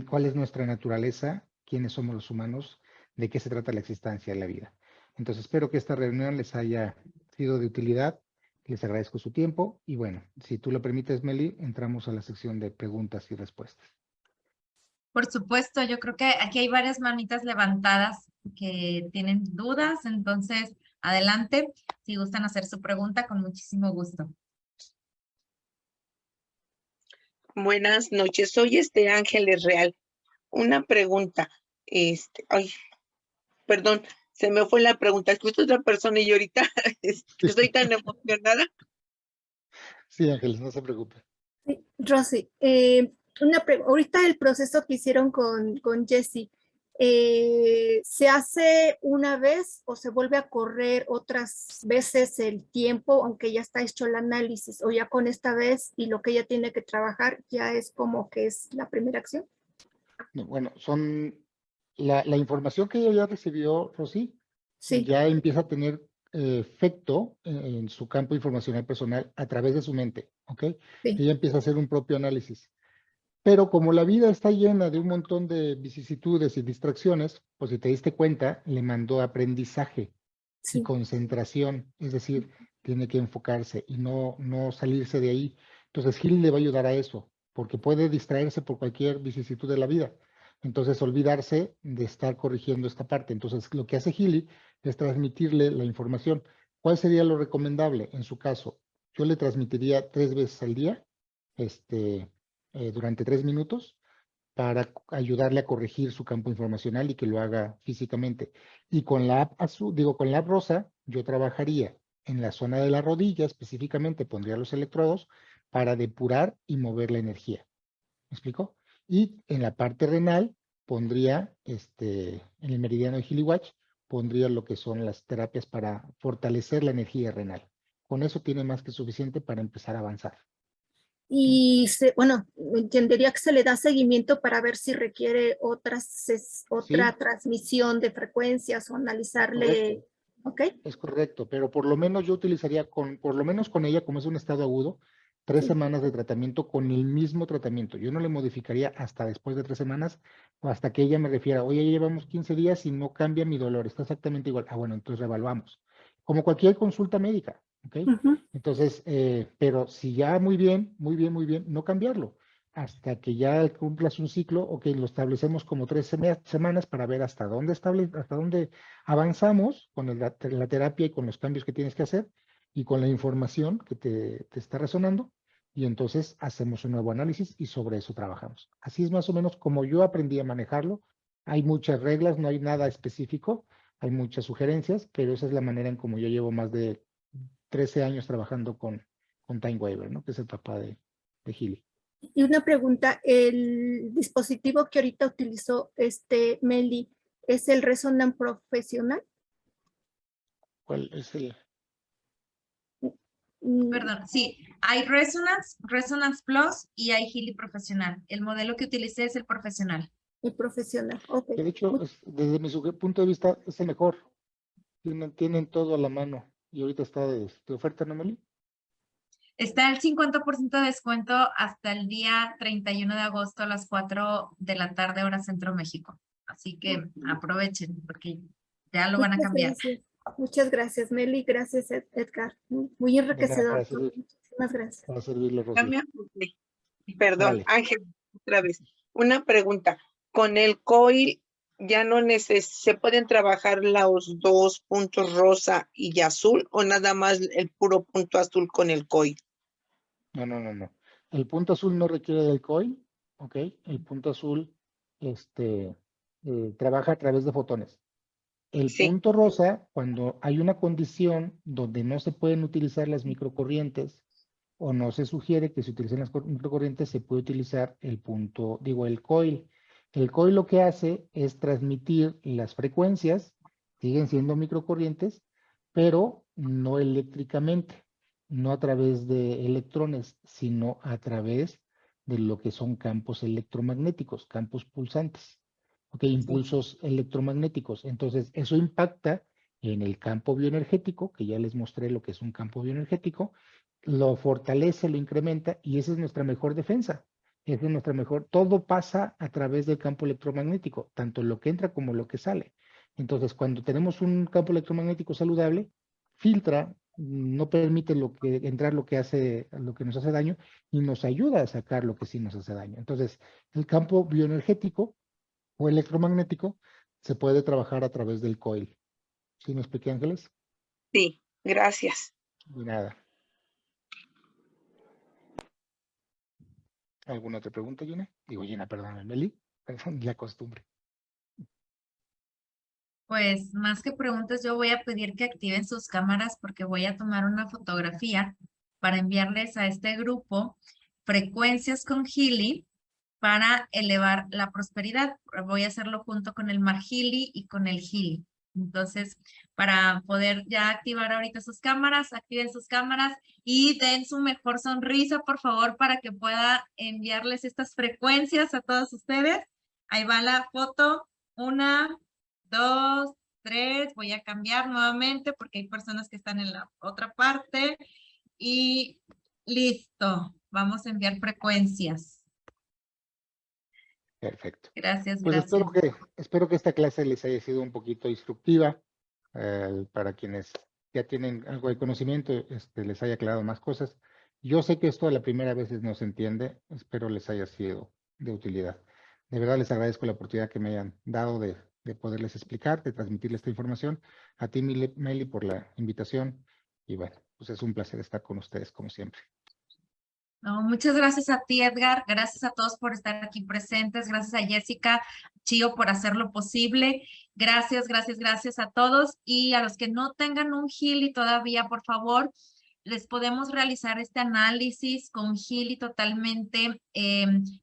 cuál es nuestra naturaleza, quiénes somos los humanos, de qué se trata la existencia de la vida. Entonces, espero que esta reunión les haya sido de utilidad. Les agradezco su tiempo y bueno, si tú lo permites, Meli, entramos a la sección de preguntas y respuestas. Por supuesto, yo creo que aquí hay varias manitas levantadas que tienen dudas, entonces adelante, si gustan hacer su pregunta, con muchísimo gusto. Buenas noches, soy Ángeles Real. Una pregunta, ay, perdón, se me fue la pregunta, escucho otra persona y yo ahorita estoy tan emocionada. Sí, Ángeles, no se preocupe. Sí, Rosy, ahorita el proceso que hicieron con Jessie, ¿se hace una vez o se vuelve a correr otras veces el tiempo, aunque ya está hecho el análisis, o ya con esta vez y lo que ella tiene que trabajar ya es como que es la primera acción? No, bueno, la información que ella ya recibió, Rosy, Sí, ya empieza a tener efecto en su campo informacional personal a través de su mente, ¿ok? sí, Ella empieza a hacer un propio análisis. Pero como la vida está llena de un montón de vicisitudes y distracciones, pues si te diste cuenta, le mandó aprendizaje y sí. concentración, es decir, tiene que enfocarse y no salirse de ahí. Entonces, Gil le va a ayudar a eso, porque puede distraerse por cualquier vicisitud de la vida. Entonces, olvidarse de estar corrigiendo esta parte. Entonces, lo que hace Gili es transmitirle la información. ¿Cuál sería lo recomendable en su caso? Yo le transmitiría 3 veces al día, durante 3 minutos, para ayudarle a corregir su campo informacional y que lo haga físicamente. Y con la app azul, con la app rosa, yo trabajaría en la zona de la rodilla, específicamente pondría los electrodos para depurar y mover la energía. ¿Me explico? Y en la parte renal pondría, en el meridiano de Giliwatch, pondría lo que son las terapias para fortalecer la energía renal. Con eso tiene más que suficiente para empezar a avanzar. Y bueno, entendería que se le da seguimiento para ver si requiere otra Sí, transmisión de frecuencias o analizarle. correcto. ¿Ok? Es correcto, pero por lo menos yo utilizaría por lo menos con ella, como es un estado agudo, 3 Sí. semanas de tratamiento con el mismo tratamiento. Yo no le modificaría hasta después de 3 semanas o hasta que ella me refiera, oye, ya llevamos 15 días y no cambia mi dolor, está exactamente igual. Ah, bueno, entonces reevaluamos. Como cualquier consulta médica, ¿ok? Ujú. Entonces, pero si ya muy bien, muy bien, muy bien, no cambiarlo. Hasta que ya cumplas un ciclo, ok, lo establecemos como 3 semanas para ver hasta dónde avanzamos con la terapia y con los cambios que tienes que hacer y con la información que te está resonando, y entonces hacemos un nuevo análisis y sobre eso trabajamos. Así es más o menos como yo aprendí a manejarlo. Hay muchas reglas, no hay nada específico, hay muchas sugerencias, pero esa es la manera en como yo llevo más de 13 años trabajando con Time Waver, ¿no? Que es el papá de Healy. Y una pregunta, ¿el dispositivo que ahorita utilizó Meli es el Resonant Profesional? ¿Cuál es el? Perdón, sí, hay Resonance Plus y hay Healy Profesional. El modelo que utilicé es el profesional. El profesional, ok. Que de hecho, desde mi punto de vista, es el mejor. Tienen todo a la mano y ahorita está de oferta, ¿no, Meli? Está el 50% de descuento hasta el día 31 de agosto a las 4 de la tarde, hora Centro México. Así que aprovechen porque ya lo van a Muchas cambiar. gracias. Muchas gracias, Meli. Gracias, Edgar. Muy enriquecedor. Para Muchísimas gracias. para servirle, Ya Rosy. me apunté. Perdón, Órale. Ángel, otra vez. Una pregunta. Con el coil ya no se pueden trabajar los dos puntos rosa y azul o nada más el puro punto azul con el coil. No. El punto azul no requiere del coil, ¿ok? El punto azul trabaja a través de fotones. El Sí. punto rosa, cuando hay una condición donde no se pueden utilizar las microcorrientes o no se sugiere que se utilicen las microcorrientes, se puede utilizar el coil. El coil lo que hace es transmitir las frecuencias, siguen siendo microcorrientes, pero no eléctricamente, no a través de electrones, sino a través de lo que son campos electromagnéticos, campos pulsantes. Impulsos electromagnéticos. Entonces, eso impacta en el campo bioenergético, que ya les mostré lo que es un campo bioenergético, lo fortalece, lo incrementa y esa es nuestra mejor defensa. Esa es nuestra mejor. Todo pasa a través del campo electromagnético, tanto lo que entra como lo que sale. Entonces, cuando tenemos un campo electromagnético saludable, filtra, no permite entrar lo que nos hace daño y nos ayuda a sacar lo que sí nos hace daño. Entonces, el campo bioenergético o electromagnético se puede trabajar a través del coil. ¿Sí me expliqué, Ángeles? Sí, gracias. De nada. ¿Alguna otra pregunta, Gina? Digo, Gina, perdón, Meli. Perdón, la costumbre. Pues más que preguntas, yo voy a pedir que activen sus cámaras porque voy a tomar una fotografía para enviarles a este grupo frecuencias con Healy para elevar la prosperidad. Voy a hacerlo junto con el Margili y con el Healy. Entonces, para poder ya activar ahorita sus cámaras, activen sus cámaras y den su mejor sonrisa, por favor, para que pueda enviarles estas frecuencias a todos ustedes. Ahí va la foto. 1, 2, 3. Voy a cambiar nuevamente porque hay personas que están en la otra parte. Y listo. Vamos a enviar frecuencias. Perfecto. Gracias, Pues gracias. espero que esta clase les haya sido un poquito instructiva para quienes ya tienen algo de conocimiento, les haya aclarado más cosas. Yo sé que esto a la primera vez no se entiende, espero les haya sido de utilidad. De verdad les agradezco la oportunidad que me hayan dado de poderles explicar, de transmitirles esta información. A ti, Meli, por la invitación. Y bueno, pues es un placer estar con ustedes como siempre. No, muchas gracias a ti, Edgar. Gracias a todos por estar aquí presentes. Gracias a Jessica, Chío, por hacerlo posible. Gracias, gracias, gracias a todos. Y a los que no tengan un Healy todavía, por favor, les podemos realizar este análisis con Healy totalmente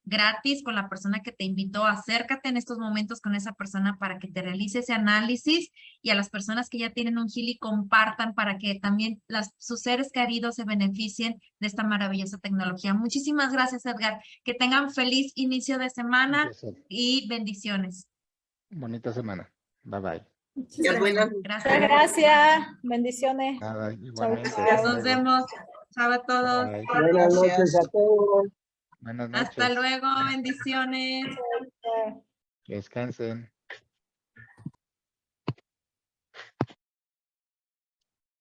gratis con la persona que te invitó. Acércate en estos momentos con esa persona para que te realice ese análisis, y a las personas que ya tienen un Healy compartan para que también sus seres queridos se beneficien de esta maravillosa tecnología. Muchísimas gracias, Edgar. Que tengan feliz inicio de semana y bendiciones. Bonita semana. Bye bye. Muchas Buenas gracias. Muchas gracias. Bendiciones. Nada, Chau, igualmente. chau. hasta Nos luego. vemos. Chao a todos. Bye. Buenas noches a todos. Buenas Hasta noches. luego. Bendiciones. Que descansen.